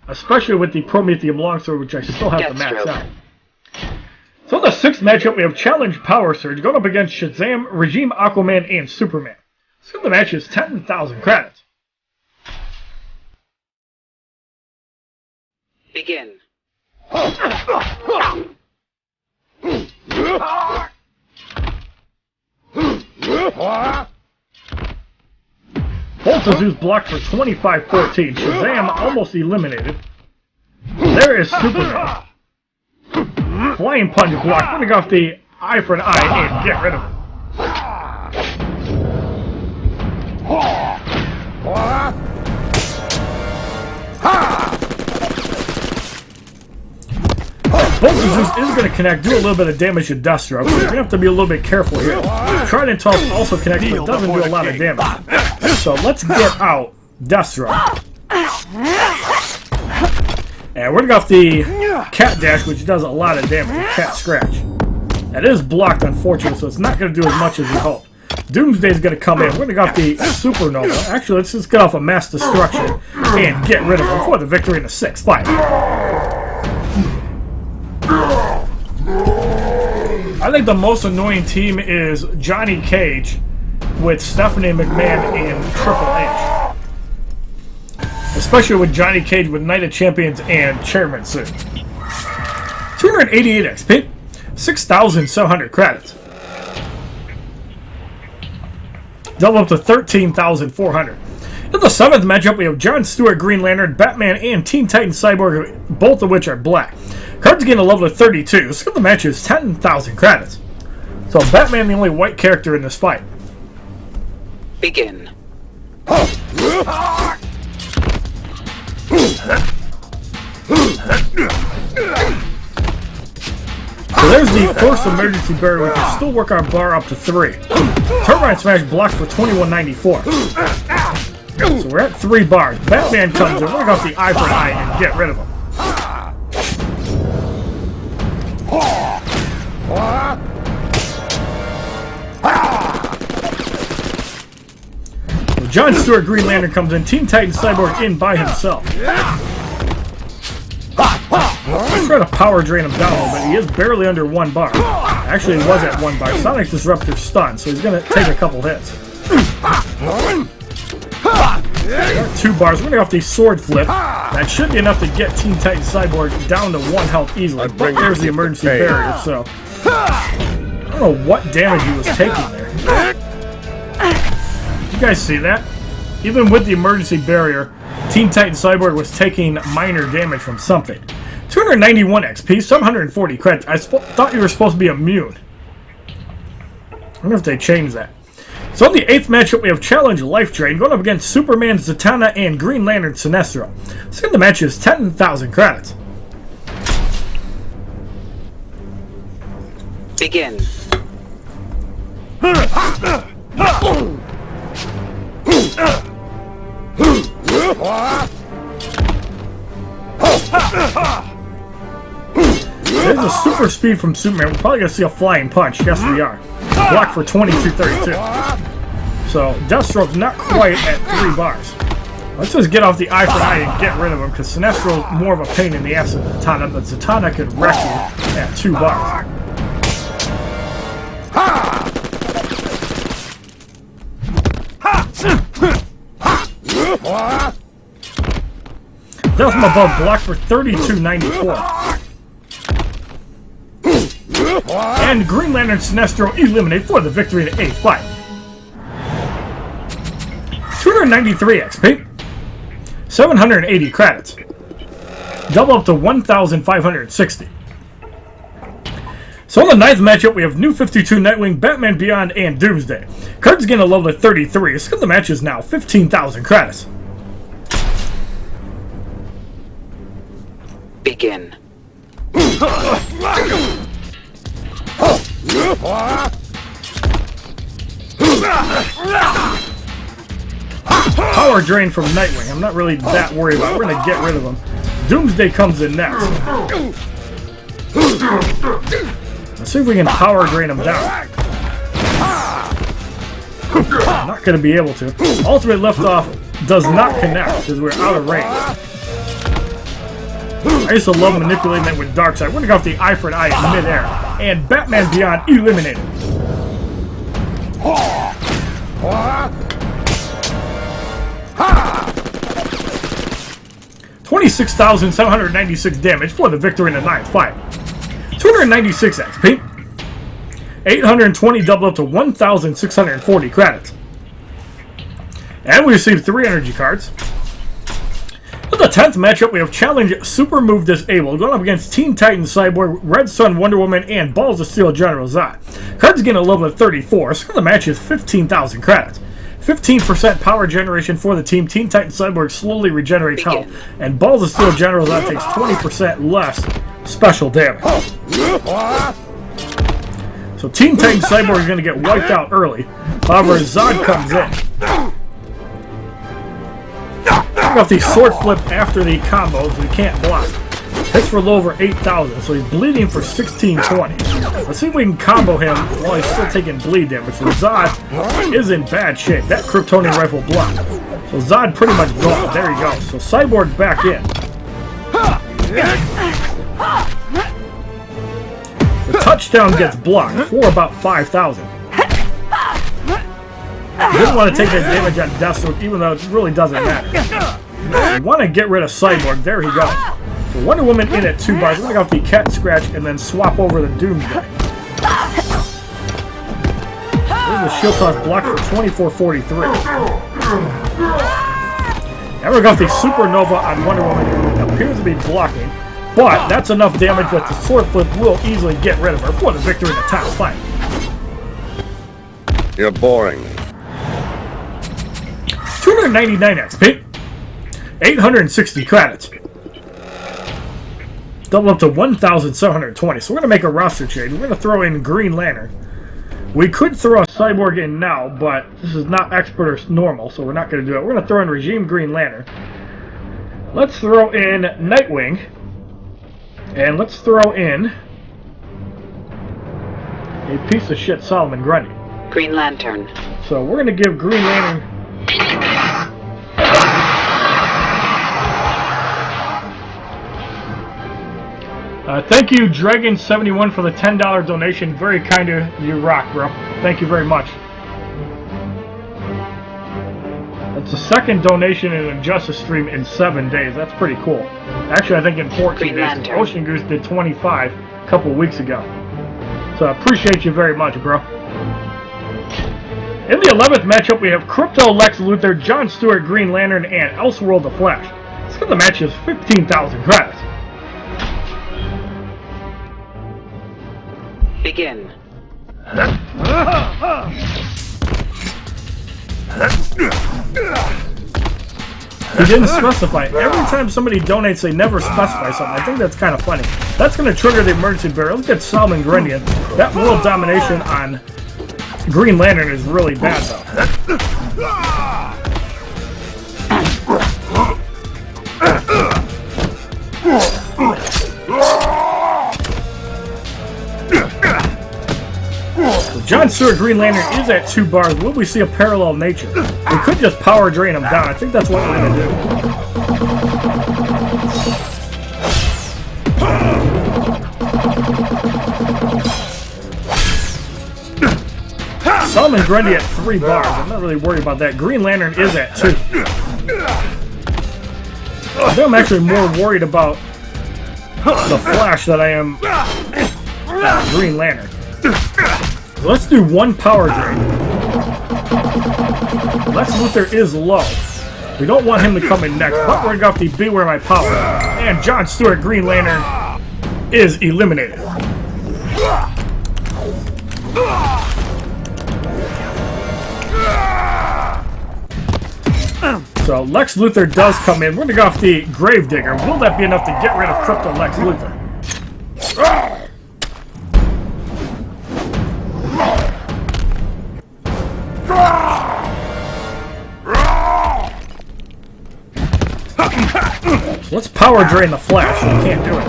Especially with the Prometheum Longsword, which I still have to max out. So in the sixth matchup, we have Challenge Power Surge going up against Shazam, Regime Aquaman, and Superman. So the match is 10,000 credits. Begin. Voltazu's blocked for 25-14. Shazam almost eliminated. There is Superman. Flying Punch blocked. We're going to go off the eye for an eye and get rid of him. Bolt Zeus is going to connect, do a little bit of damage to Deathstroke. We're going to have to be a little bit careful here. Trident Toss also connects, but doesn't do a lot of damage. So let's get out Deathstroke. And we're going to go off the Cat Dash, which does a lot of damage, Cat Scratch. It is blocked, unfortunately, so it's not going to do as much as we hope. Doomsday's going to come in. We're going to go off the Supernova. Actually, let's just get off a Mass Destruction and get rid of him for the victory in the 6th fight. I think the most annoying team is Johnny Cage with Stephanie McMahon and Triple H. Especially with Johnny Cage with Night of Champions and Chairman Suit. 288 XP, 6,700 credits. Double up to 13,400. In the 7th matchup, we have John Stewart, Green Lantern, Batman, and Teen Titans Cyborg, both of which are black. Cards gain a level of 32. Skill of the match is 10,000 credits. So Batman the only white character in this fight. Begin. So there's the first emergency barrier. We can still work our bar up to 3. Turbine Smash blocked for 2194. So we're at 3 bars. Batman comes in. We're going to go off the eye for an eye and get rid of him. John Stewart, Green Lantern comes in. Teen Titans Cyborg in by himself. Let's try to power drain him down a little bit. He is barely under 1 bar. Actually, he was at 1 bar. Sonic Disruptor stun, so he's going to take a couple hits. 2 bars. We're going to go off the Sword Flip. That should be enough to get Teen Titans Cyborg down to 1 health easily. But there's the emergency barrier, so I don't know what damage he was taking there. Did you guys see that? Even with the emergency barrier, Teen Titans Cyborg was taking minor damage from something. 291 XP, 740 credits. I thought you were supposed to be immune. I wonder if they changed that. So in the 8th matchup, we have Challenge Life Drain going up against Superman, Zatanna, and Green Lantern Sinestro. So the match is 10,000 credits. Begin. There's a super speed from Superman. We're probably going to see a flying punch. Yes, we are. Block for 2232. So Deathstroke's not quite at 3 bars. Let's just get off the eye for an eye and get rid of him, because Sinestro's more of a pain in the ass than Zatanna, but Zatanna could wreck you at 2 bars. Death from above, block for 3294. And Green Lantern Sinestro eliminate for the victory in the 8th fight. 293 XP, 780 credits. Double up to 1,560. So in the 9th matchup, we have New 52, Nightwing, Batman Beyond, and Doomsday. Cards gain a level of 33. So the match is now 15,000 credits. Begin. Power drain from Nightwing. I'm not really that worried about it. We're going to get rid of him. Doomsday comes in next. Let's see if we can power drain him down. Not going to be able to. Ultimate Liftoff does not connect because we're out of range. I used to love manipulating it with Darkseid. We're going to go off the eye for an eye in midair. And Batman Beyond eliminated. 26,796 damage for the victory in the 9th fight. 296 XP. 820 double up to 1,640 credits. And we received 3 energy cards. For the 10th matchup, we have Challenge Super Move Disabled going up against Teen Titans Cyborg, Red Sun Wonder Woman, and Balls of Steel General Zod. Cards getting a level of 34, so the match is 15,000 credits. 15% power generation for the team. Teen Titans Cyborg slowly regenerates health, and Balls of Steel General Zod takes 20% less special damage. So Teen Titans Cyborg is going to get wiped out early. However, Zod comes in. Off the sword flip after the combo, so he can't block. Hits for a little over 8,000, so he's bleeding for 1620. Let's see if we can combo him while he's still taking bleed damage. So Zod is in bad shape. That Kryptonian rifle blocked. So Zod pretty much gone. There you go. So Cyborg back in. The touchdown gets blocked for about 5,000. Didn't want to take that damage on Deathstroke, even though it really doesn't matter. You want to get rid of Cyborg. There he goes. So Wonder Woman in at 2 bars. We're going to go with the Cat Scratch and then swap over the Doomsday. There's the shield toss block for 2443. Now we're going to go with the Supernova on Wonder Woman. It appears to be blocking, but that's enough damage that the sword flip will easily get rid of her for the victory in the top fight. You're boring. 299 XP. 860 credits. Double up to 1,720. So we're going to make a roster change. We're going to throw in Green Lantern. We could throw a Cyborg in now, but this is not expert or normal, so we're not going to do it. We're going to throw in Regime Green Lantern. Let's throw in Nightwing. And let's throw in a piece of shit Solomon Grundy. Green Lantern. So we're going to give Green Lantern... thank you, Dragon71, for the $10 donation. Very kind of you, rock, bro. Thank you very much. That's the second donation in a Justice stream in 7 days. That's pretty cool. Actually, I think in 14 days. Ocean Goose did 25 a couple weeks ago. So I appreciate you very much, bro. In the 11th matchup, we have Crypto Lex Luthor, John Stewart Green Lantern, and Elseworld the Flash. Let's get the match is 15,000 credits. Begin. He didn't specify. Every time somebody donates, they never specify something. I think that's kind of funny. That's going to trigger the emergency barrier. Look at Solomon Grundy. That world domination on Green Lantern is really bad, though. So John Stewart Green Lantern is at 2 bars. Will we see a parallel nature? We could just power drain him down. I think that's what we're going to do. Solomon Grundy at 3 bars. I'm not really worried about that. Green Lantern is at 2. I think I'm actually more worried about the Flash than I am Green Lantern. Let's do 1 power drain. Lex Luthor is low. We don't want him to come in next, but we're going to go off the Beware My Power. And John Stewart Green Lantern is eliminated. So Lex Luthor does come in. We're going to go off the Gravedigger. Will that be enough to get rid of Crypto Lex Luthor? 'Let's power drain the Flash. So we can't do it.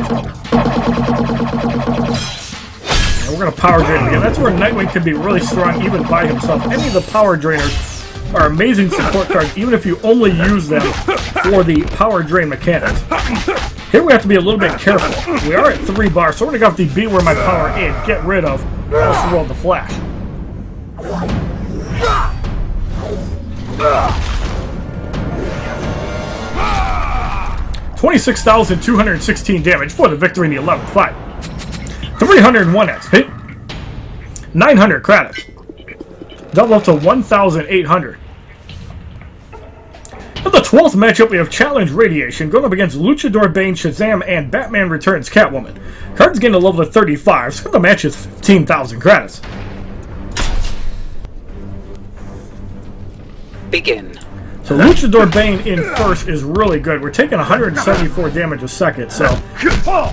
And we're going to power drain again. That's where Nightwing can be really strong even by himself. Any of the power drainers are amazing support cards, even if you only use them for the power drain mechanics. Here we have to be a little bit careful. We are at 3 bars, so we're going to go off the Beware My Power and get rid of Elseworld the Flash. 26,216 damage for the victory in the 11th fight. 301 XP. 900 credits. Double up to 1,800. For the 12th matchup, we have Challenge Radiation going up against Luchador Bane, Shazam, and Batman Returns Catwoman. Cards gain a level of 35, so the match is 15,000 credits. Begin. So Luchador Bane in first is really good. We're taking 174 damage a second, so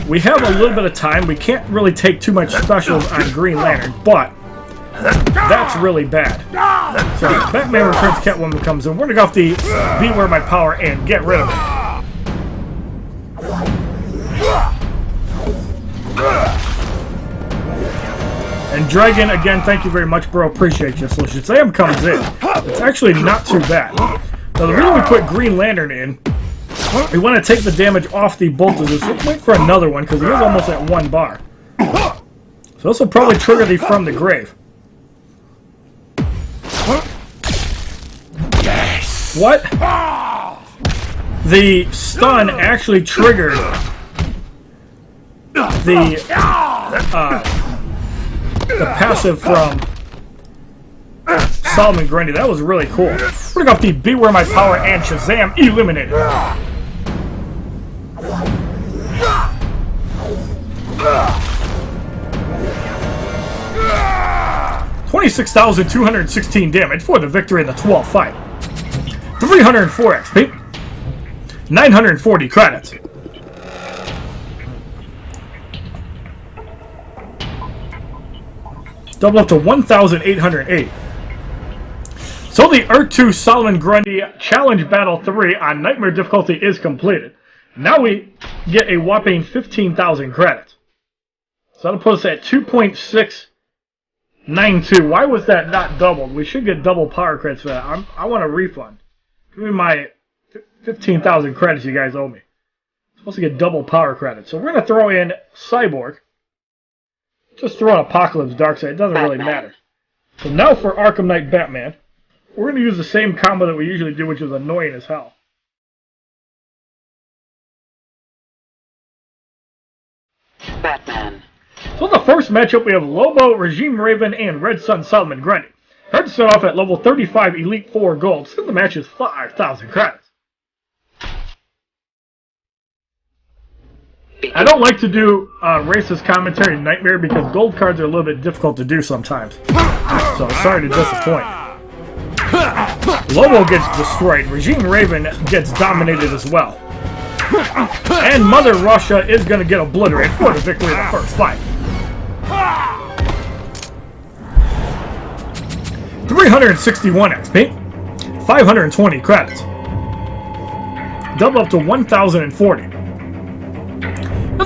we have a little bit of time. We can't really take too much specials on Green Lantern, but that's really bad. So Batman Returns Catwoman comes in. We're going to go off the Beware My Power and get rid of it. And Dragon, again, thank you very much, bro. Appreciate you. So Shazam comes in. It's actually not too bad. Now, the reason we put Green Lantern in, we want to take the damage off the bolt of this. Let's wait for another one, because he is almost at 1 bar. So this will probably trigger the From the Grave. Yes. What? The stun actually triggered the passive from Solomon Grundy. That was really cool. We're going to go off the Beware My Power and Shazam eliminated. 26,216 damage for the victory in the 12th fight. 304 XP. 940 credits. Double up to 1,808. So the Earth 2 Solomon Grundy Challenge Battle 3 on Nightmare difficulty is completed. Now we get a whopping 15,000 credits. So that'll put us at 2.692. Why was that not doubled? We should get double power credits for that. I want a refund. Give me my 15,000 credits you guys owe me. I'm supposed to get double power credits. So we're going to throw in Cyborg. Just throw in Apocalypse Darkseid. It doesn't really matter. So now for Arkham Knight Batman. We're going to use the same combo that we usually do, which is annoying as hell. Batman. So in the first matchup, we have Lobo, Regime Raven, and Red Sun Solomon Grundy. Cards start off at level 35, Elite 4 Gold. So the match is 5,000 credits. I don't like to do racist commentary in Nightmare because gold cards are a little bit difficult to do sometimes. So sorry to disappoint. Lobo gets destroyed. Regime Raven gets dominated as well. And Mother Russia is going to get obliterated for the victory in the first fight. 361 XP. 520 credits. Double up to 1,040. In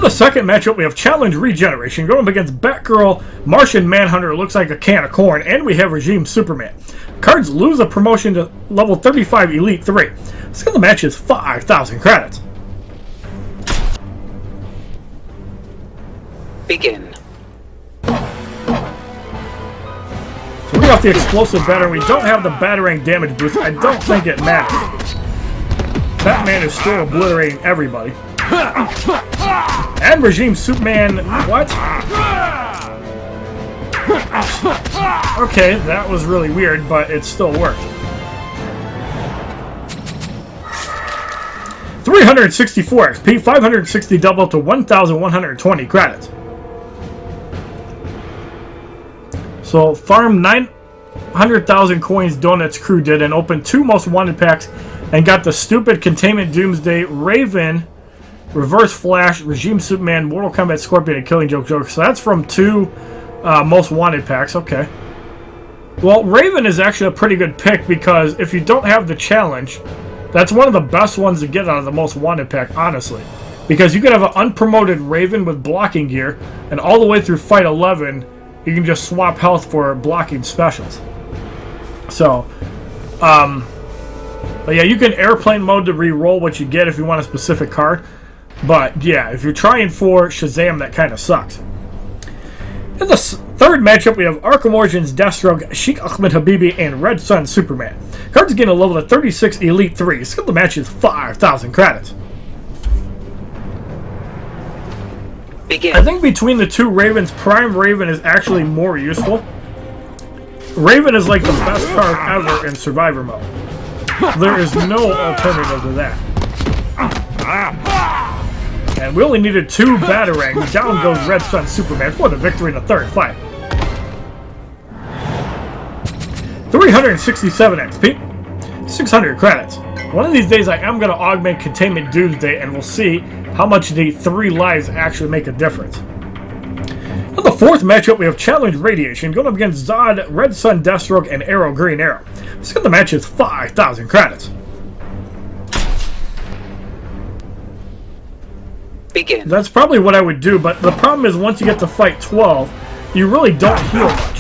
the second matchup, we have Challenge Regeneration going up against Batgirl, Martian, Manhunter, looks like a can of corn, and we have Regime Superman. Cards lose a promotion to level 35 Elite 3. So the match is 5,000 credits. Begin. So we got the explosive battering. We don't have the battering damage boost. I don't think it matters. Batman is still obliterating everybody. And Regime Superman, what? Okay, that was really weird, but it still worked. 364 XP, 560 double to 1,120 credits. So, farm 900,000 coins Donuts Crew did and opened 2 most wanted packs and got the stupid Containment Doomsday, Raven, Reverse Flash, Regime Superman, Mortal Kombat Scorpion, and Killing Joke Joker. So that's from 2 most wanted packs. Okay. Well, Raven is actually a pretty good pick because if you don't have the challenge, that's one of the best ones to get out of the most wanted pack, honestly. Because you could have an unpromoted Raven with blocking gear, and all the way through Fight 11, you can just swap health for blocking specials. So, but yeah, you can airplane mode to re-roll what you get if you want a specific card. But yeah, if you're trying for Shazam, that kind of sucks. In the third matchup, we have Arkham Origins Deathstroke, Sheikh Ahmed Habibi, and Red Sun Superman. Cards gain a level of 36 Elite 3. Skill the match is 5,000 credits. Begin. I think between the two Ravens, Prime Raven is actually more useful. Raven is like the best card ever in Survivor mode. There is no alternative to that. And we only needed 2 Batarangs. Down goes Red Sun Superman for the victory in the third fight. 367 XP, 600 credits. One of these days I am going to augment Containment Doomsday and we'll see how much the 3 lives actually make a difference. In the fourth matchup we have Challenge Radiation going up against Zod, Red Sun, Deathstroke, and Arrow, Green Arrow. Let's get the match is 5,000 credits. Begin. That's probably what I would do, but the problem is once you get to fight 12, you really don't heal much.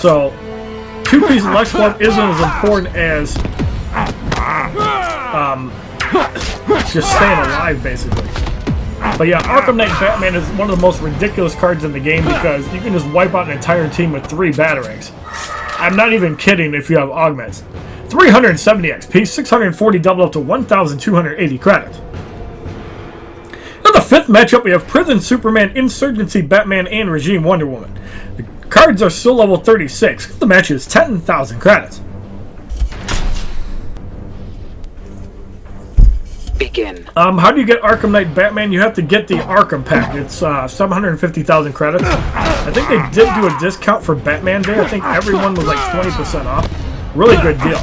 So, 2 pieces of Lexplode isn't as important as just staying alive, basically. But yeah, Arkham Knight Batman is one of the most ridiculous cards in the game because you can just wipe out an entire team with 3 Batarangs. I'm not even kidding if you have augments. 370 XP, 640 double up to 1,280 credits. In the fifth matchup, we have Prison Superman, Insurgency Batman, and Regime Wonder Woman. The cards are still level 36. The match is 10,000 credits. Begin. How do you get Arkham Knight Batman? You have to get the Arkham Pack. It's 750,000 credits. I think they did do a discount for Batman Day. I think everyone was like 20% off. Really good deal.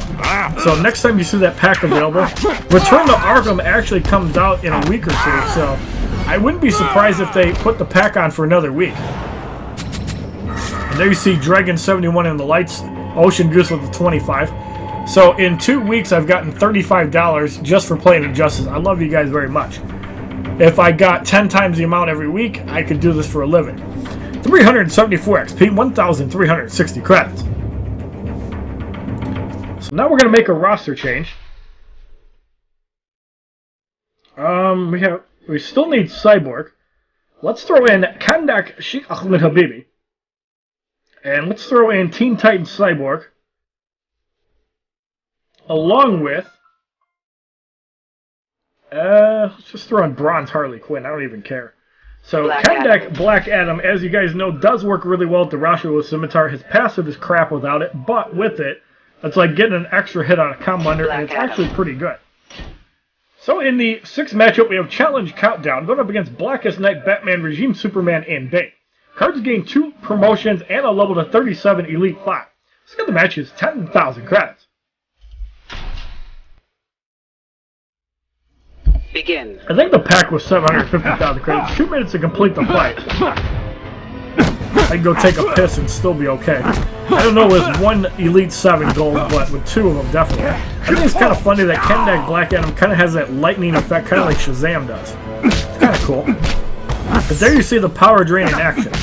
So next time you see that pack available, Return to Arkham actually comes out in a week or 2. So I wouldn't be surprised if they put the pack on for another week. And there you see Dragon 71 in the lights, Ocean Goose with the 25. So in 2 weeks, I've gotten $35 just for playing Injustice. I love you guys very much. If I got 10 times the amount every week, I could do this for a living. 374 XP, 1,360 credits. So now we're going to make a roster change. We still need Cyborg. Let's throw in Kandak Sheikh Ahmed Habibi. And let's throw in Teen Titans Cyborg. Along with, let's just throw in Bronze Harley Quinn. I don't even care. So, Kandak Black Adam, as you guys know, does work really well with the Rasha Scimitar. His passive is crap without it, but with it, it's like getting an extra hit on a commander, and it's actually pretty good. So, in the 6th matchup, we have Challenge Countdown, going up against Blackest Night, Batman, Regime Superman, and Bane. Cards gain 2 promotions and a level to 37 Elite 5. Let's get the match is 10,000 credits. Begin. I think the pack was 750,000 credits. 2 minutes to complete the fight. I can go take a piss and still be okay. I don't know with 1 Elite 7 gold, but with 2 of them, definitely. I think it's kind of funny that Kandak Black Adam kind of has that lightning effect, kind of like Shazam does. It's kind of cool. But there you see the power drain in action.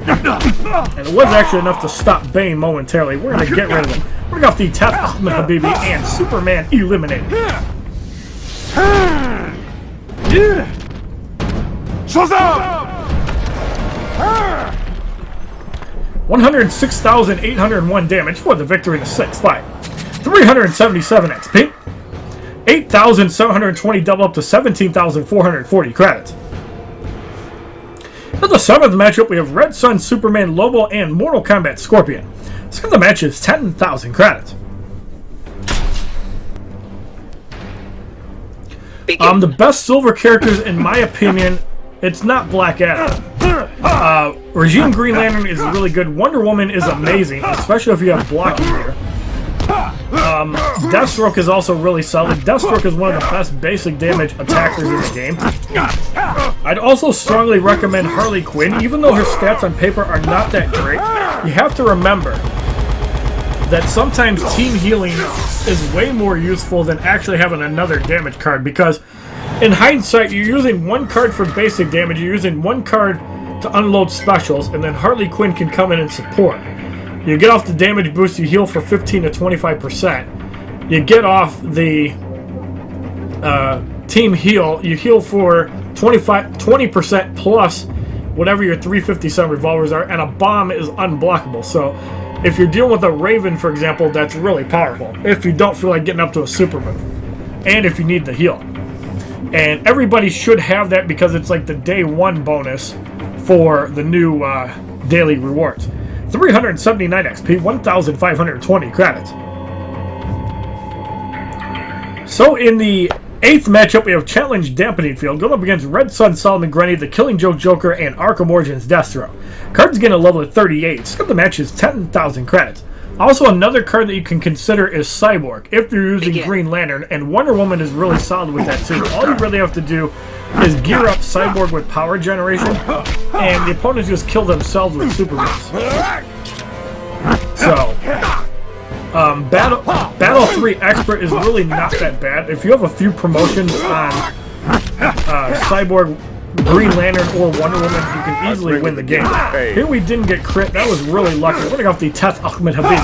And it was actually enough to stop Bane momentarily. We're going to get rid of him. We're going to go off the Taf Ahmed Habibi and Superman eliminated. 106,801 damage for the victory in the 6th fight. 377 XP. 8,720 double up to 17,440 credits. In the 7th matchup, we have Red Sun, Superman, Lobo, and Mortal Kombat Scorpion. Let's get the match is 10,000 credits. The best silver characters, in my opinion, it's not Black Adam. Regime Green Lantern is really good. Wonder Woman is amazing, especially if you have blocking gear. Deathstroke is also really solid. Deathstroke is one of the best basic damage attackers in the game. I'd also strongly recommend Harley Quinn, even though her stats on paper are not that great. You have to remember that sometimes team healing is way more useful than actually having another damage card, because in hindsight, you're using 1 card for basic damage, you're using 1 card to unload specials, and then Harley Quinn can come in and support. You get off the damage boost, you heal for 15 to 25%. You get off the team heal, you heal for 20% plus whatever your 357 revolvers are, and a bomb is unblockable. So if you're dealing with a Raven, for example, that's really powerful. If you don't feel like getting up to a super move. And if you need the heal. And everybody should have that because it's like the day 1 bonus for the new daily rewards. 379 XP, 1,520 credits. So in the 8th matchup, we have Challenge Dampening Field going up against Red Sun Solomon Grundy, the Killing Joke Joker, and Arkham Origins Deathstroke. Cards getting a level of 38. Skip the match is 10,000 credits. Also, another card that you can consider is Cyborg, if you're using Green Lantern, and Wonder Woman is really solid with that too. All you really have to do is gear up Cyborg with power generation, and the opponents just kill themselves with super moves. So, Battle 3 Expert is really not that bad. If you have a few promotions on Cyborg, Green Lantern, or Wonder Woman, you can easily win the game. Here we didn't get crit. That was really lucky. We're going off the Teth Ahmed Habibi.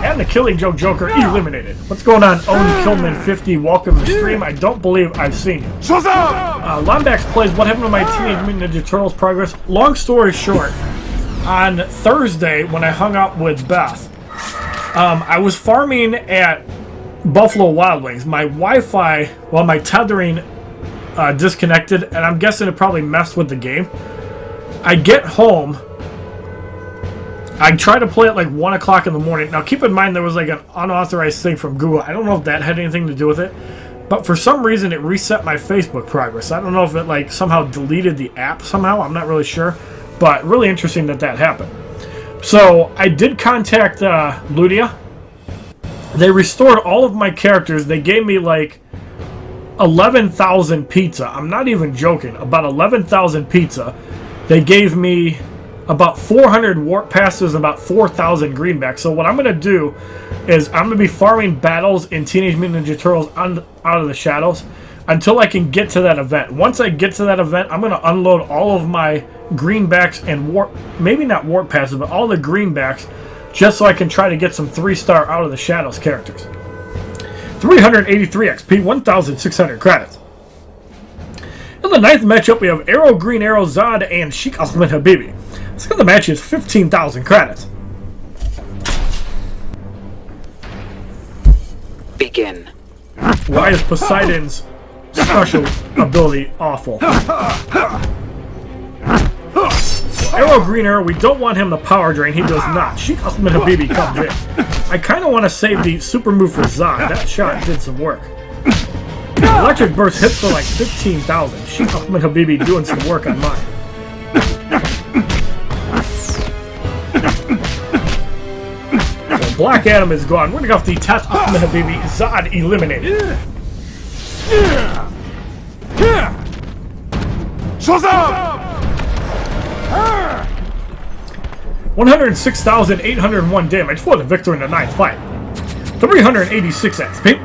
And the Killing Joke Joker eliminated. What's going on, Owen Killman 50? Welcome to the stream. I don't believe I've seen you. Lombax plays What Happened to My Teenage Mutant Ninja Turtles progress. Long story short, on Thursday when I hung out with Beth, I was farming at Buffalo Wild Wings. My Wi-Fi, well, my tethering disconnected, and I'm guessing it probably messed with the game. I get home. I try to play at like 1 o'clock in the morning. Now, keep in mind there was like an unauthorized thing from Google. I don't know if that had anything to do with it, but for some reason it reset my Facebook progress. I don't know if it like somehow deleted the app somehow. I'm not really sure, but really interesting that that happened. So I did contact Ludia. They restored all of my characters. They gave me like 11,000 pizza. I'm not even joking. About 11,000 pizza. They gave me about 400 warp passes and about 4,000 greenbacks. So what I'm going to do is I'm going to be farming battles in Teenage Mutant Ninja Turtles out of the shadows until I can get to that event. Once I get to that event, I'm going to unload all of my greenbacks and warp, maybe not warp passes, but all the greenbacks, just so I can try to get some 3-star out of the shadows characters. 383 XP, 1,600 credits. In the 9th matchup, we have Arrow, Green Arrow, Zod, and Sheikh Ahmed Habibi. Let's get the match is 15,000 credits. Begin. Why is Poseidon's special ability awful? Arrow, Green Arrow, we don't want him to power drain. He does not. Sheikh Ahmed Habibi comes in. I kind of want to save the super move for Zod. That shot did some work. Electric Burst hits for like 15,000. Sheikh Ahmed Habibi doing some work on mine. Well, Black Adam is gone. We're going to go off the Teth Ahmed Habibi. Zod eliminated. 106,801 damage for the victor in the 9th fight. 386 XP.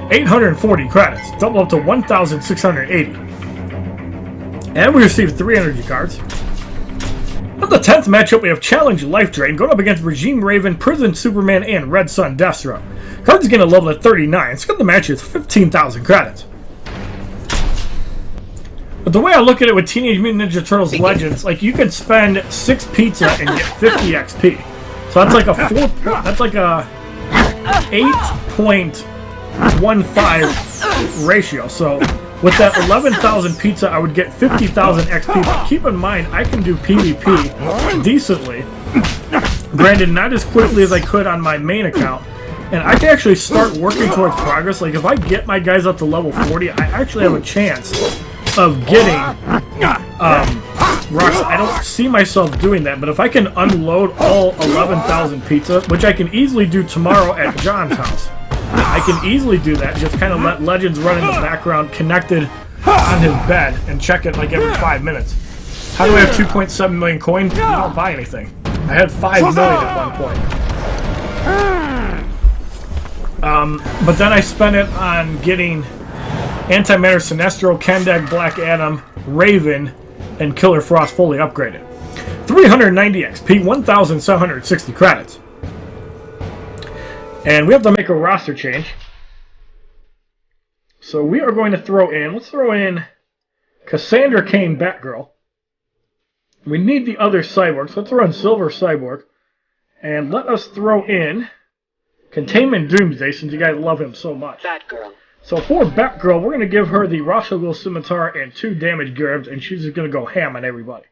840 credits. Double up to 1,680. And we received 3 energy cards. In the 10th matchup, we have Challenge Life Drain going up against Regime Raven, Prison Superman, and Red Sun Deathstroke. Cards get a level at 39. Skip the match is 15,000 credits. But the way I look at it with Teenage Mutant Ninja Turtles Legends, like you could spend 6 pizza and get 50 XP. So that's like a 8.15 ratio. So with that 11,000 pizza, I would get 50,000 XP. But keep in mind, I can do PvP decently. Granted, not as quickly as I could on my main account. And I can actually start working towards progress. Like if I get my guys up to level 40, I actually have a chance of getting rocks. I don't see myself doing that, but if I can unload all 11,000 pizza, which I can easily do tomorrow at John's house, I can easily do that. Just kind of let Legends run in the background, connected on his bed, and check it like every 5 minutes. How do I have 2.7 million coins? You don't buy anything. I had 5 million at one point. But then I spent it on getting Antimatter, Sinestro, Kendag, Black Adam, Raven, and Killer Frost fully upgraded. 390 XP, 1,760 credits. And we have to make a roster change. So we are going to throw in, let's throw in Cassandra Cain, Batgirl. We need the other Cyborg, so let's throw in Silver Cyborg. And let us throw in Containment Doomsday, since you guys love him so much. Batgirl. So for Batgirl, we're going to give her the Roshagul Scimitar and 2 damage gerbs, and she's just going to go ham on everybody.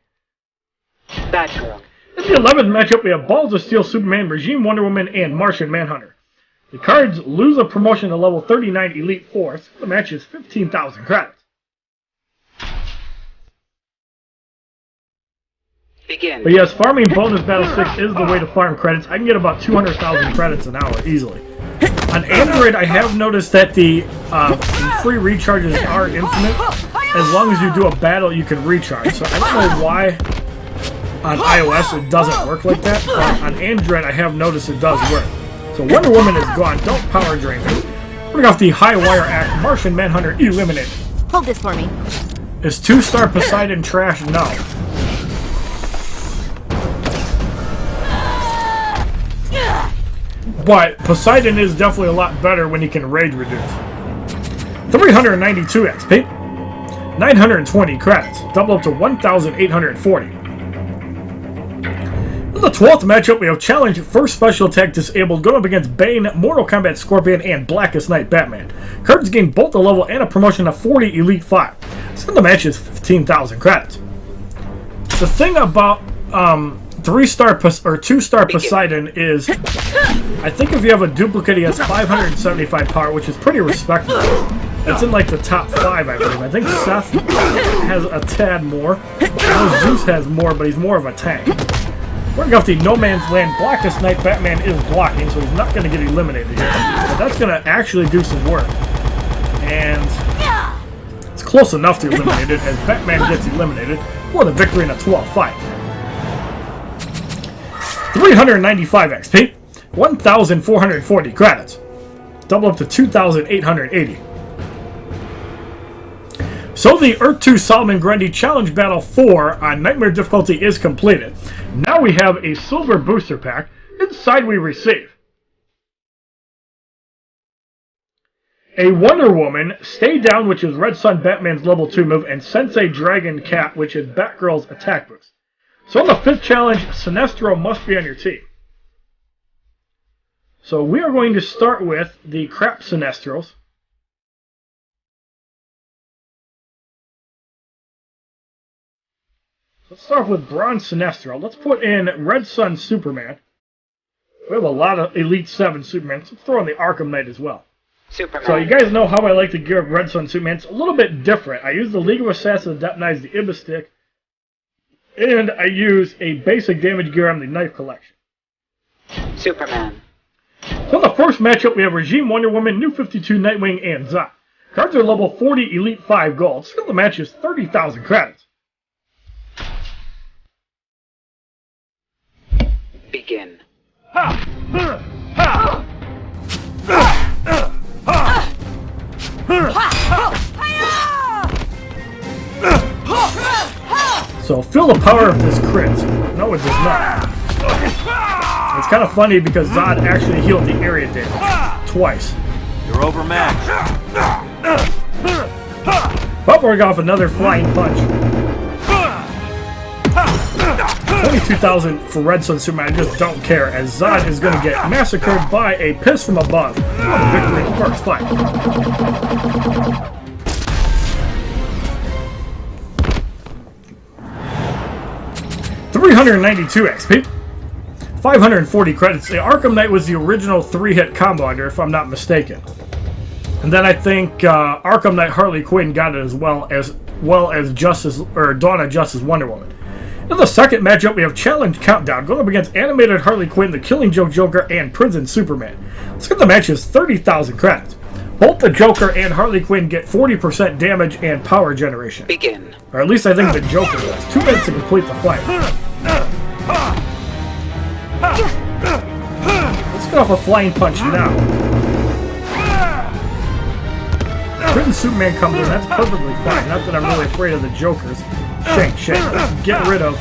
Batgirl. In the 11th matchup, we have Balls of Steel Superman, Regime Wonder Woman, and Martian Manhunter. The cards lose a promotion to level 39 Elite Force. The match is 15,000 credits. Begin. But yes, farming bonus Battle 6 is the way to farm credits. I can get about 200,000 credits an hour easily. On Android, I have noticed that the free recharges are infinite. As long as you do a battle, you can recharge. So I don't know why on iOS it doesn't work like that. But on Android, I have noticed it does work. So Wonder Woman is gone. Don't power drain her. Bring off the High Wire Act. Martian Manhunter eliminated. Hold this for me. Is 2-star Poseidon trash? No. But Poseidon is definitely a lot better when he can rage reduce. 392 XP. 920 credits. Double up to 1,840. In the 12th matchup, we have Challenge First Special Attack Disabled going up against Bane, Mortal Kombat Scorpion, and Blackest Night Batman. Cards gain both a level and a promotion of 40 Elite 5. So the match is 15,000 credits. The thing about 3-star or 2-star Poseidon is, I think if you have a duplicate, he has 575 power, which is pretty respectable. It's in like the top 5, I believe. I think Seth has a tad more. I know Zeus has more, but he's more of a tank. Working off the No Man's Land, Blackest Night Batman is blocking, so he's not going to get eliminated here. But that's going to actually do some work. And it's close enough to eliminate it, as Batman gets eliminated for the victory in a 12 fight. 395 XP, 1,440 credits. Double up to 2,880. So the Earth 2 Solomon Grundy Challenge Battle 4 on Nightmare difficulty is completed. Now we have a silver booster pack. Inside we receive a Wonder Woman, Stay Down, which is Red Sun Batman's level 2 move, and Sensei Dragon Cat, which is Batgirl's attack boost. So in the 5th challenge, Sinestro must be on your team. So we are going to start with the crap Sinestros. Let's start with Bronze Sinestro. Let's put in Red Sun Superman. We have a lot of Elite 7 Superman. Let's throw in the Arkham Knight as well. Superman. So you guys know how I like to gear up Red Sun Superman. It's a little bit different. I use the League of Assassins to Deponize the Ibis Stick. And I use a basic damage gear on the Knife Collection. Superman. So in the first matchup, we have Regime Wonder Woman, New 52 Nightwing, and Zod. Cards are level 40 Elite 5 gold. So the match is 30,000 credits. Begin. So feel the power of this crit. No, it does not. It's kind of funny because Zod actually healed the area damage twice. You're overmatched. But we're off another flying punch. 22,000 for Red Sun Superman. I just don't care, as Zod is going to get massacred by a piss from above. Oh, victory in the first fight. $392 XP. 540 credits. The Arkham Knight was the original 3-hit combo under, if I'm not mistaken. And then I think Arkham Knight Harley Quinn got it as well as Justice or Dawn of Justice Wonder Woman. In the second matchup, we have Challenge Countdown going up against Animated Harley Quinn, the Killing Joke Joker, and Prison Superman. Let's get the matches 30,000 credits. Both the Joker and Harley Quinn get 40% damage and power generation. Begin. Or at least I think the Joker does. 2 minutes to complete the fight. Let's get off a flying punch now. Prison Superman comes in, that's perfectly fine. Not that I'm really afraid of the Jokers. Shake. Let's get rid of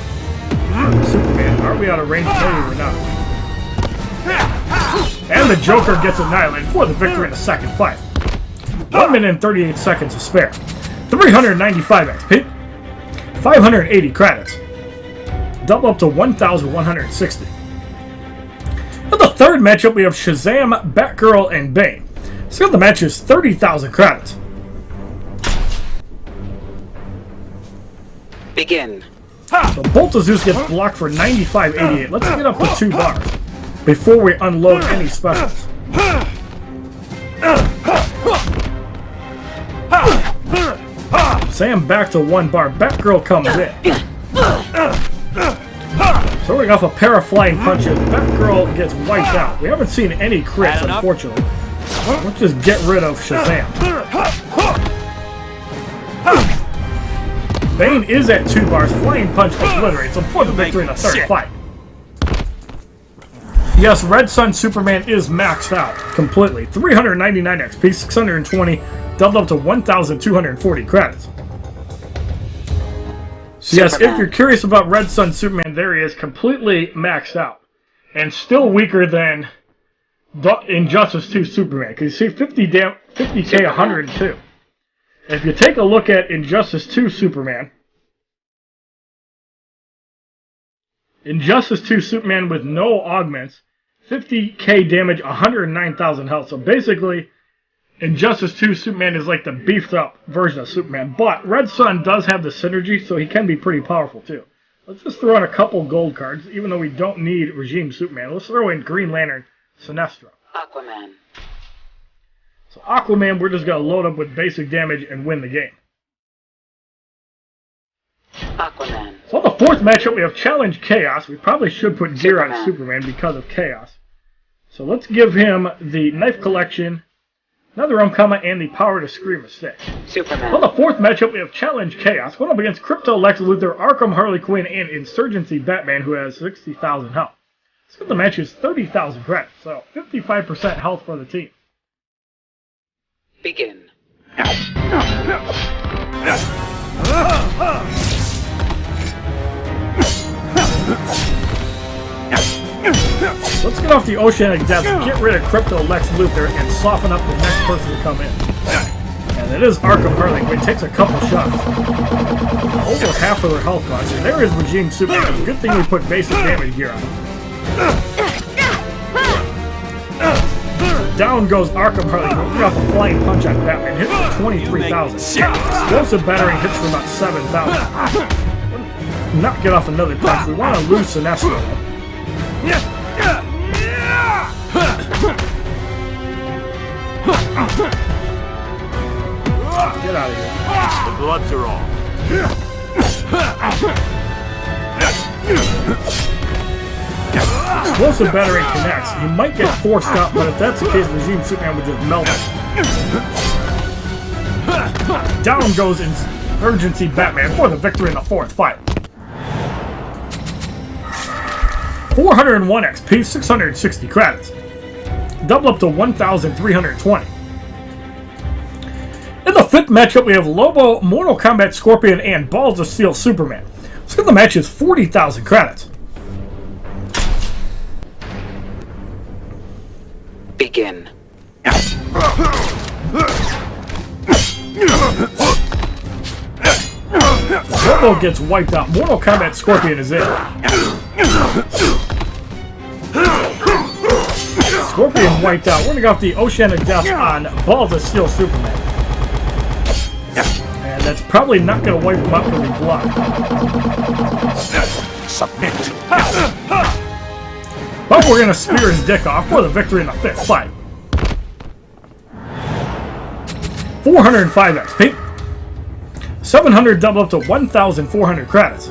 Superman. Are we out of range? Maybe we're not. And the Joker gets annihilated for the victory in the second fight. 1 minute and 38 seconds to spare. 395 XP. 580 credits. Double up to 1,160. In the third matchup, we have Shazam, Batgirl, and Bane. So the match is 30,000 credits. Begin. So Bolt of Zeus gets blocked for 95.88. Let's get up to 2 bars before we unload any specials. Sam back to 1 bar. Batgirl comes in. Throwing off a pair of flying punches, Batgirl gets wiped out. We haven't seen any crits, unfortunately. Let's just get rid of Shazam. Bane is at 2 bars. Flying punch obliterates him for the victory in the 3rd fight. Yes, Red Sun Superman is maxed out completely. 399 XP, 620, doubled up to 1,240 credits. So yes, if you're curious about Red Sun Superman, there he is, completely maxed out. And still weaker than Injustice 2 Superman. Because you see 50k 102. If you take a look at Injustice 2 Superman, Injustice 2 Superman with no augments, 50k damage, 109,000 health. So basically, Injustice 2 Superman is like the beefed up version of Superman. But Red Sun does have the synergy, so he can be pretty powerful too. Let's just throw in a couple gold cards, even though we don't need Regime Superman. Let's throw in Green Lantern Sinestro. Aquaman. So Aquaman, we're just going to load up with basic damage and win the game. Aquaman. So on the 4th matchup, we have Challenge Chaos. We probably should put gear on Superman because of Chaos. So let's give him the Knife Collection, another Comma, and the Power to Scream a Stick. Superman. On the 4th matchup, we have Challenge Chaos, going up against Crypto Lex Luthor, Arkham Harley Quinn, and Insurgency Batman, who has 60,000 health. Let's get the match is 30,000 credits, so 55% health for the team. Begin. Let's get off the Oceanic Depths, get rid of Crypto Lex Luthor, and soften up the next person to come in. And it is Arkham Harley Quinn. Takes a couple shots. Over half of their health costs. And there is Regime Superman. It's a good thing we put basic damage gear on him. Down goes Arkham Harley Quinn. We got a flying punch on Batman. Hits for 23,000. Explosive battering hits for about 7,000. Not get off another punch. We want to lose Sinestro. Get out of here. The gloves are off. Explosive battering connects. You might get forced out, but if that's the case, Regime Superman would just melt it. Down goes Insurgency Batman for the victory in the 4th fight. 401 XP, 660 credits. Double up to 1,320. In the 5th matchup, we have Lobo, Mortal Kombat Scorpion, and Balls of Steel Superman. Let's get the match is 40,000 credits. Begin. Lobo gets wiped out. Mortal Kombat Scorpion is in. Scorpion wiped out. We're going to go off the Oceanic Depths on Balls of Steel Superman. And that's probably not going to wipe him out with a block. Submit. But we're going to spear his dick off for the victory in the 5th fight. 405 XP. 700 double up to 1,400 credits.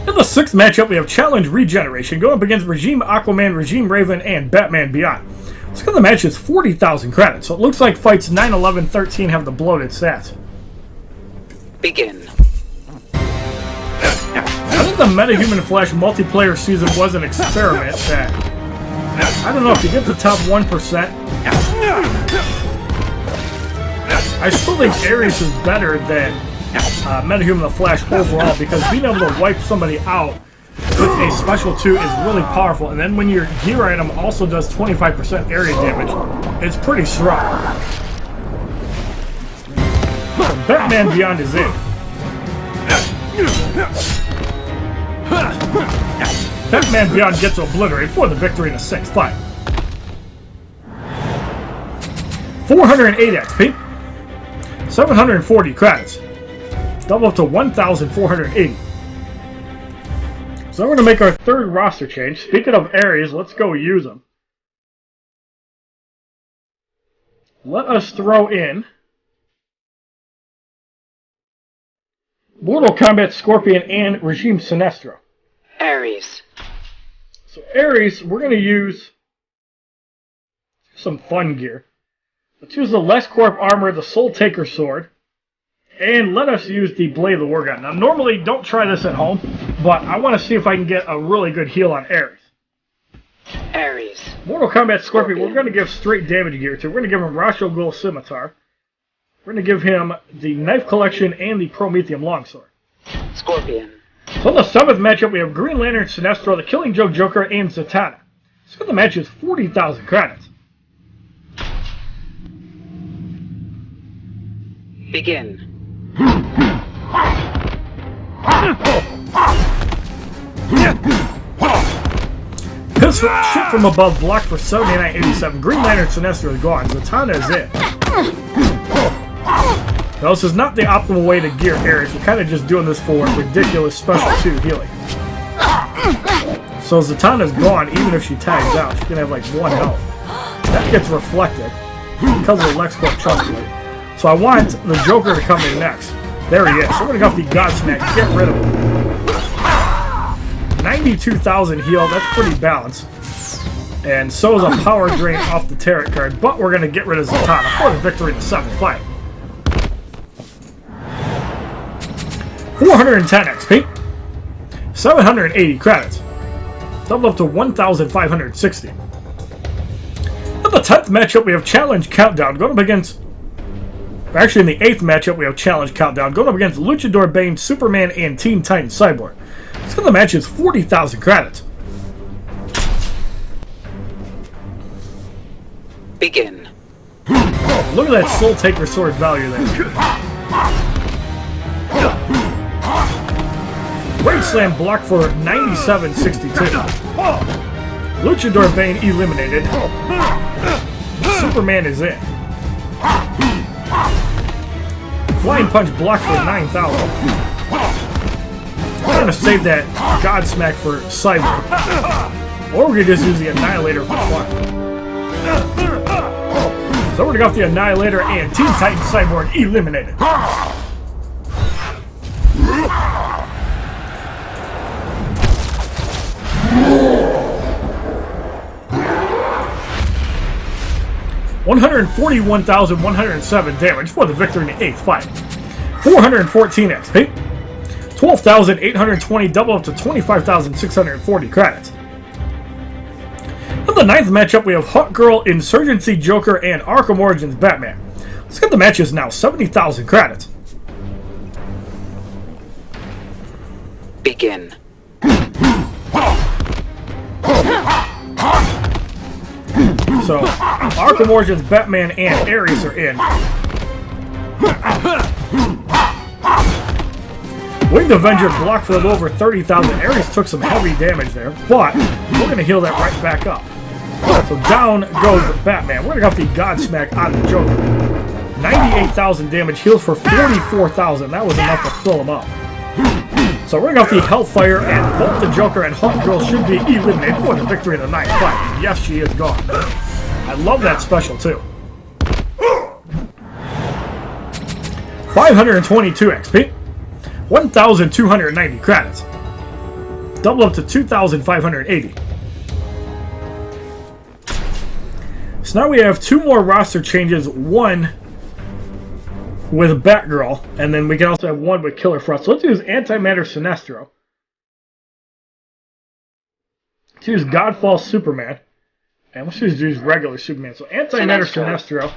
In the 6th matchup, we have Challenge Regeneration going up against Regime Aquaman, Regime Raven, and Batman Beyond. Let's get the match is 40,000 credits. So it looks like fights 9, 11, 13 have the bloated stats. Begin. I think the Metahuman Flash multiplayer season was an experiment that, I don't know, if you get the top 1%, I still think Ares is better than Metahuman the Flash overall, because being able to wipe somebody out with a special 2 is really powerful, and then when your gear item also does 25% area damage, it's pretty strong. So Batman Beyond is in. Batman Beyond gets obliterated for the victory in the 6th fight. 408 XP. 740 credits. Double up to 1,480. So we're going to make our 3rd roster change. Speaking of Ares, let's go use them. let us throw in Mortal Kombat Scorpion and Regime Sinestro. Ares. So Ares, we're going to use some fun gear. Let's use the LexCorp armor, the Soul Taker sword, and let us use the Blade of the War gun. Now, normally, don't try this at home, but I want to see if I can get a really good heal on Ares. Ares. Mortal Kombat Scorpion, we're going to give straight damage gear to. We're going to give him Rasho Ghul Scimitar. We're going to give him the Knife Collection and the Prometheum Longsword. Scorpion. So in the 7th matchup, we have Green Lantern, Sinestro, the Killing Joke Joker, and Zatanna. So the match is 40,000 credits. Begin. This shit from above blocked for 79.87. Green Lantern Sinestro is gone. Zatanna is in. Now, this is not the optimal way to gear Ares. We're kind of just doing this for ridiculous special 2 healing. So Zatanna's gone, even if she tags out. She's going to have like 1 health. That gets reflected because of the LexCorp Trust Blade. So I want the Joker to come in next. There he is. So we're going to go for the Godsmack. Get rid of him. 92,000 heal. That's pretty balanced. And so is a Power Drain off the Tarot card. But we're going to get rid of Zatanna for the victory in the 7th fight. 410 XP. 780 credits. Double up to 1,560. In the 10th matchup, we have Challenge Countdown. Going up against... Actually, in the 8th matchup, we have Challenge Countdown. Going up against Luchador Bane, Superman, and Teen Titan Cyborg. So the match is 40,000 credits. Begin. Look at that Soul Taker sword value there. Great Slam blocked for 97.62. Luchador Bane eliminated. Superman is in. Flying Punch blocked for 9,000. We're going to save that Godsmack for Cyborg. Or we're going to just use the Annihilator for fun. So we're going to go with the Annihilator and Teen Titan Cyborg eliminated. $141,107 damage for the victory in the 8th fight. 414 XP. 12,820 double up to 25,640 credits. In the 9th matchup, we have Hawkgirl, Insurgency Joker, and Arkham Origins Batman. Let's get the matches now. 70,000 credits. Begin. So, Arkham Origins, Batman, and Ares are in. Winged Avenger blocked for a little over 30,000. Ares took some heavy damage there, but we're going to heal that right back up. So down goes Batman. We're going to go with the Godsmack on the Joker. 98,000 damage, heals for 44,000. That was enough to fill him up. So we're going to go with the Hellfire, and both the Joker and Hawkgirl should be eliminated for the victory in the 9th fight. Yes, she is gone. I love that special, too. 522 XP. 1,290 credits. Double up to 2,580. So now we have 2 more roster changes. One with Batgirl, and then we can also have 1 with Killer Frost. So let's use Antimatter Sinestro. Let's use Godfall Superman. And let's just use regular Superman. So Antimatter Sinestro.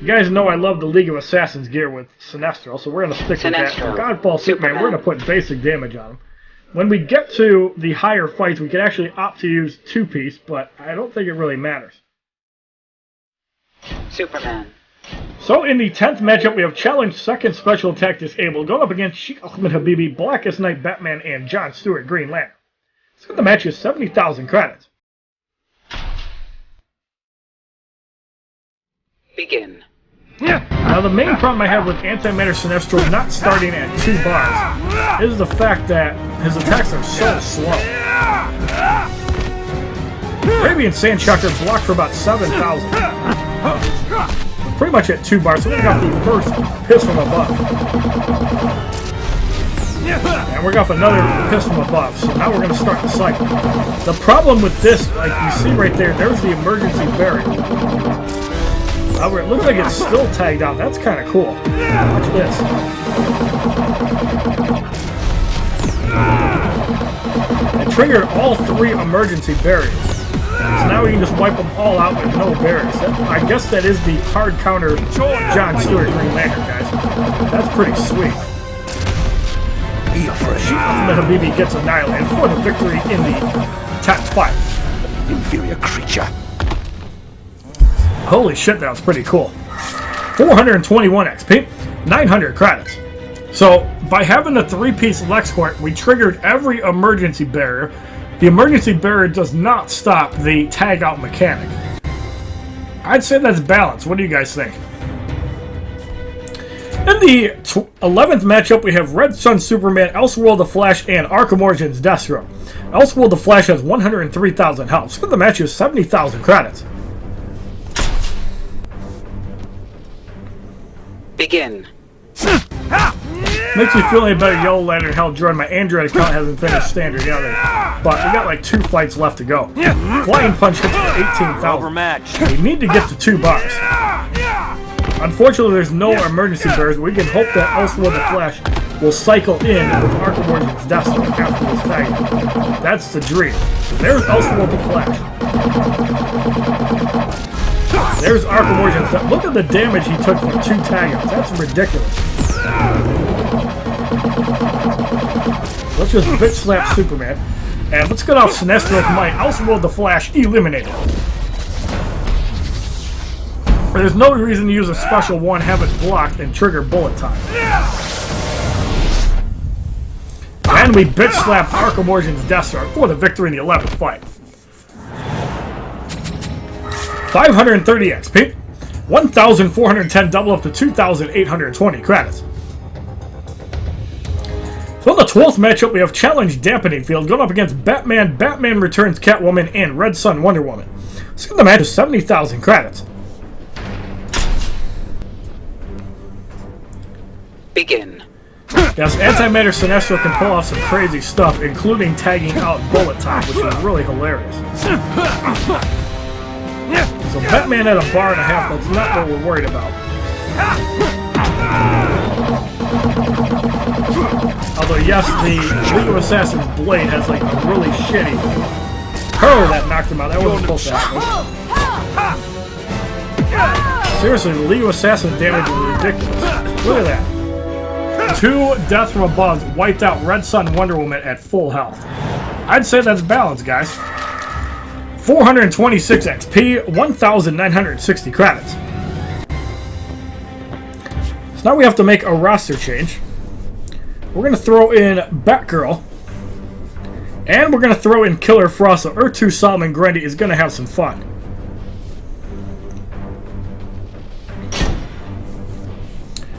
You guys know I love the League of Assassins gear with Sinestro, so we're going to stick with that. For Godfall Superman, we're going to put basic damage on him. When we get to the higher fights, we can actually opt to use 2-piece, but I don't think it really matters. Superman. So in the 10th matchup, we have Challenge Second Special Attack Disabled, going up against Sheikh Ahmed Habibi, Blackest Night Batman, and John Stewart Green Lantern. So the match is 70,000 credits. Begin. Now the main problem I have with Antimatter Sinestro not starting at 2 bars is the fact that his attacks are so slow. Arabian Sand Shocker blocked for about 7,000. pretty much at 2 bars. So we got the first piss from above. And we're off another piss from above. So now we're going to start the cycle. The problem with this, like you see right there, there's the emergency barrier. However, it looks like it's still tagged out. That's kind of cool. Watch this. It triggered all 3 emergency barriers. So now we can just wipe them all out with no barriers. I guess that is the hard counter John Stewart Green Lantern, guys. That's pretty sweet. Ultimate Habibi gets annihilated for the victory in the top 5. Inferior creature. Holy shit, that was pretty cool. 421 XP, 900 credits. So, by having the 3-piece LexCorp, we triggered every emergency barrier. The emergency barrier does not stop the tag-out mechanic. I'd say that's balanced. What do you guys think? In the 11th matchup, we have Red Sun Superman, Elseworld the Flash, and Arkham Origins Deathstroke. Elseworld the Flash has 103,000 health. So the match is 70,000 credits. Begin. Makes me feel any better, Yellow Lantern. Hell, Jordan, my Android account hasn't finished standard yet, but we got like 2 fights left to go. Flying Punch hits for 18,000. We need to get to 2 bars. Unfortunately, there's no emergency barriers, but we can hope that Elseworld the Flash will cycle in with Arkham Origins Deathstroke after this tag. That's the dream. There's Elseworld the Flash. There's Arkham Origins. Look at the damage he took from 2 tag-outs. That's ridiculous. Let's just bitch slap Superman. And let's get off Sinestro with my Elseworld the Flash eliminated. There's no reason to use a special one, have it blocked, and trigger bullet time. And we bitch slap Arkham Origins Deathstroke for the victory in the 11th fight. 530 XP, 1,410 double up to 2,820 credits. So in the 12th matchup, we have Challenge Dampening Field going up against Batman, Batman Returns Catwoman, and Red Sun Wonder Woman. So the match is 70,000 credits. Begin. Yes, Antimatter Sinestro can pull off some crazy stuff, including tagging out bullet time, which is really hilarious. So Batman at a bar and a half, that's not what we're worried about. Although yes, the League of Assassins blade has like a really shitty curl that knocked him out. That wasn't supposed to happen. Seriously, the League of Assassins damage is ridiculous. Look at that. 2 death from above wiped out Red Sun Wonder Woman at full health. I'd say that's balanced, guys. 426 XP, 1,960 credits. So now we have to make a roster change. We're going to throw in Batgirl. And we're going to throw in Killer Frost. So Earth 2 Solomon Grundy is going to have some fun.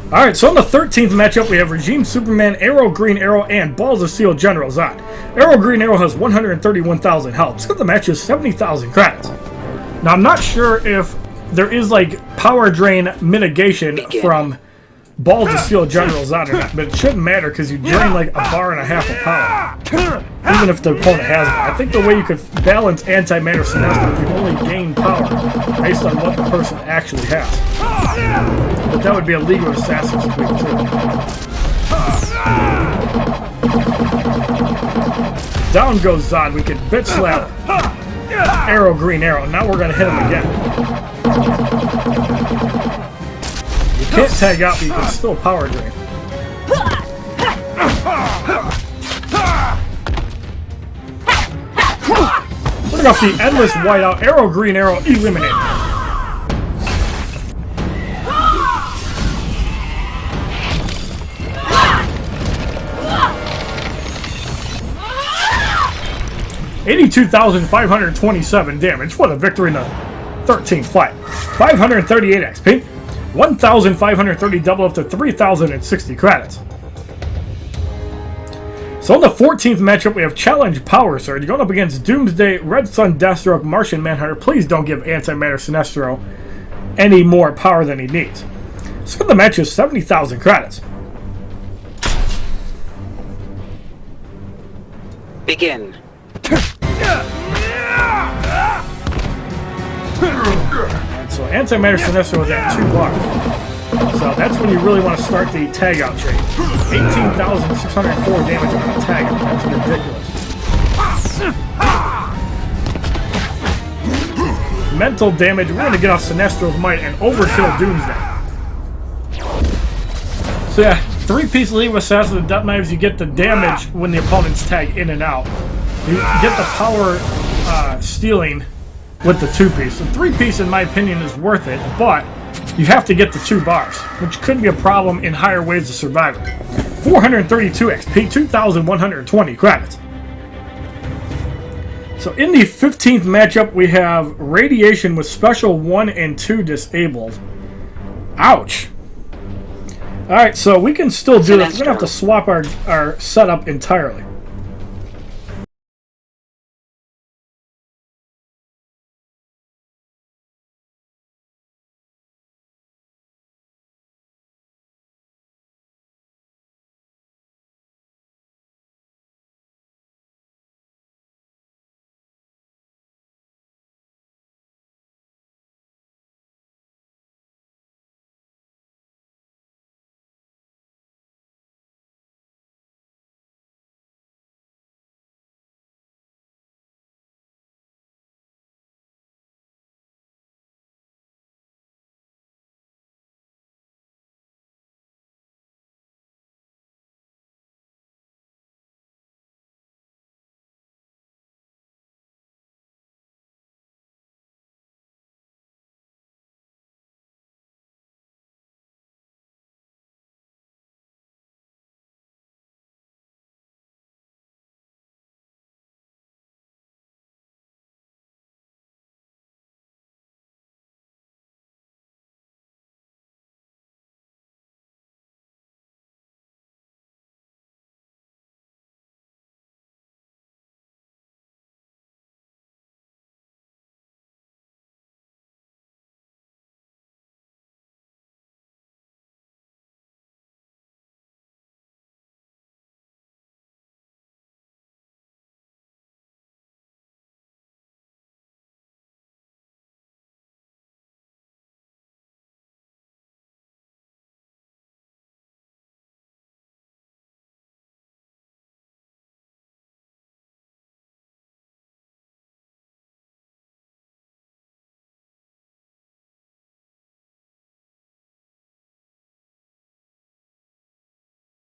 Alright, so in the 13th matchup, we have Regime Superman, Arrow Green Arrow, and Balls of Steel General Zod. Arrow Green Arrow has 131,000 health. So the match is 70,000 credits. Now, I'm not sure if there is, like, power drain mitigation from Balls of Steel General Zod or not, but it shouldn't matter because you drain, like, a bar and a half of power. Even if the opponent has it. I think the way you could balance Antimatter Sinestro is you only gain power based on what the person actually has. But that would be a League of Assassins tweak, too. Down goes Zod. We can bitch slap Arrow Green Arrow. Now we're going to hit him again. You can't tag out, but you can still power drain. Look off the endless whiteout. Arrow Green Arrow eliminated. $82,527 damage for the victory in the 13th fight. 538 XP, 1,530 double up to 3,060 credits. So in the 14th matchup, we have Challenge Power Surge going up against Doomsday, Red Sun, Deathstroke, Martian, Manhunter. Please don't give Antimatter Sinestro any more power than he needs. So the match is 70,000 credits. Begin. And so Antimatter Sinestro was at 2 bars. So that's when you really want to start the tag out chain. 18,604 damage on a tag out. That's ridiculous. Mental damage, we're going to get off Sinestro's Might and overkill Doomsday. So yeah, 3-piece Leave Assassin and Death Knives, you get the damage when the opponents tag in and out. You get the power stealing with the 2-piece. The 3-piece, in my opinion, is worth it, but you have to get the 2 bars, which could be a problem in higher waves of Survivor. 432 XP, 2,120 credits. So in the 15th matchup, we have Radiation with Special 1 and 2 disabled. Ouch. Alright, so we can still do this. We're going to have to swap our setup entirely.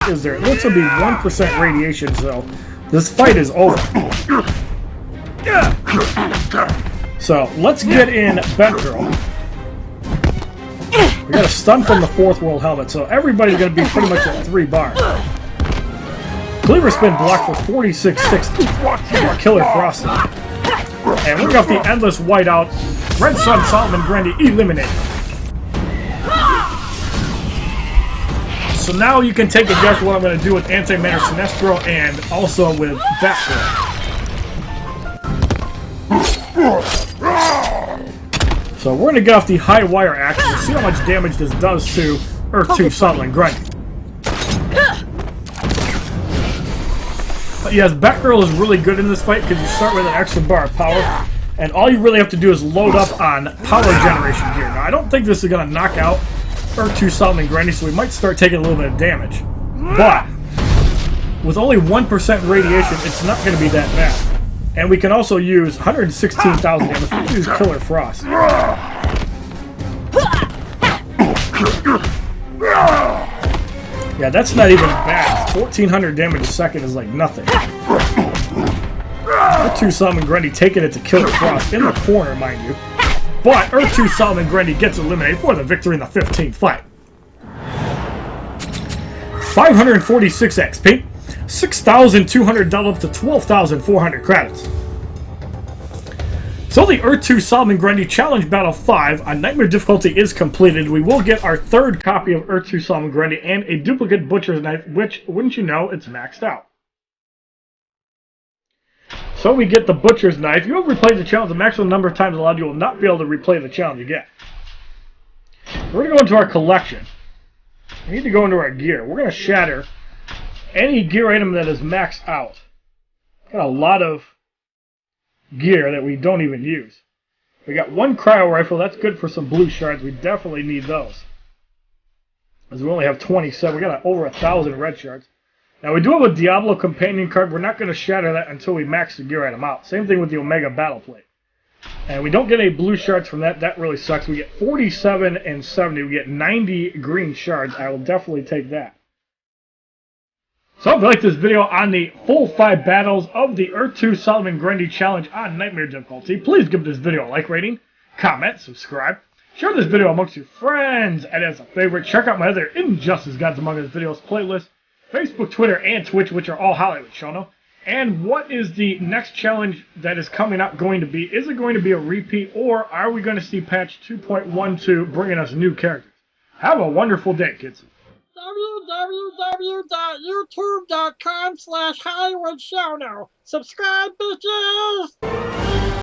Is there? It looks to be 1% radiation, so this fight is over. So let's get in Batgirl. We got a stun from the 4th World Helmet, so everybody's going to be pretty much at 3 bars. Cleaver Spin blocked for 4660. Killer Frosty. And we're off the Endless Whiteout. Red Sun Solomon Grundy eliminated. So now you can take a guess what I'm going to do with Antimatter Sinestro and also with Batgirl. So we're going to get off the high wire action and see how much damage this does to Earth 2 Solomon Grundy. But yes, Batgirl is really good in this fight because you start with an extra bar of power, and all you really have to do is load up on power generation gear. Now, I don't think this is going to knock out Earth 2 Solomon Grundy, so we might start taking a little bit of damage. But with only 1% radiation, it's not going to be that bad. And we can also use 116,000 damage. We can use Killer Frost. Yeah, that's not even bad. 1,400 damage a second is like nothing. Earth 2 Solomon Grundy taking it to Killer Frost in the corner, mind you. But Earth 2 Solomon Grundy gets eliminated for the victory in the 15th fight. 546 XP, 6,200 double up to 12,400 credits. So the Earth 2 Solomon Grundy Challenge Battle 5 on Nightmare difficulty is completed. We will get our 3rd copy of Earth 2 Solomon Grundy and a duplicate Butcher's Knife, which, wouldn't you know, it's maxed out. So we get the Butcher's Knife. You have replayed the challenge the maximum number of times allowed. You will not be able to replay the challenge again. we're going to go into our collection. We need to go into our gear. We're going to shatter any gear item that is maxed out. Got a lot of gear that we don't even use. We got one cryo rifle. That's good for some blue shards. We definitely need those. As we only have 27. We got over 1,000 red shards. Now we do have a Diablo companion card. We're not going to shatter that until we max the gear item out. Same thing with the Omega battle plate. And we don't get any blue shards from that. That really sucks. We get 47 and 70. We get 90 green shards. I will definitely take that. So if you like this video on the full 5 battles of the Earth 2 Solomon Grundy Challenge on Nightmare difficulty, please give this video a like rating, comment, subscribe, share this video amongst your friends, and as a favorite, check out my other Injustice Gods Among Us videos playlist, Facebook, Twitter, and Twitch, which are all HollywoodShono. And what is the next challenge that is coming up going to be? Is it going to be a repeat, or are we going to see patch 2.12 bringing us new characters? Have a wonderful day, kids. www.youtube.com/HollywoodShono. Subscribe, bitches!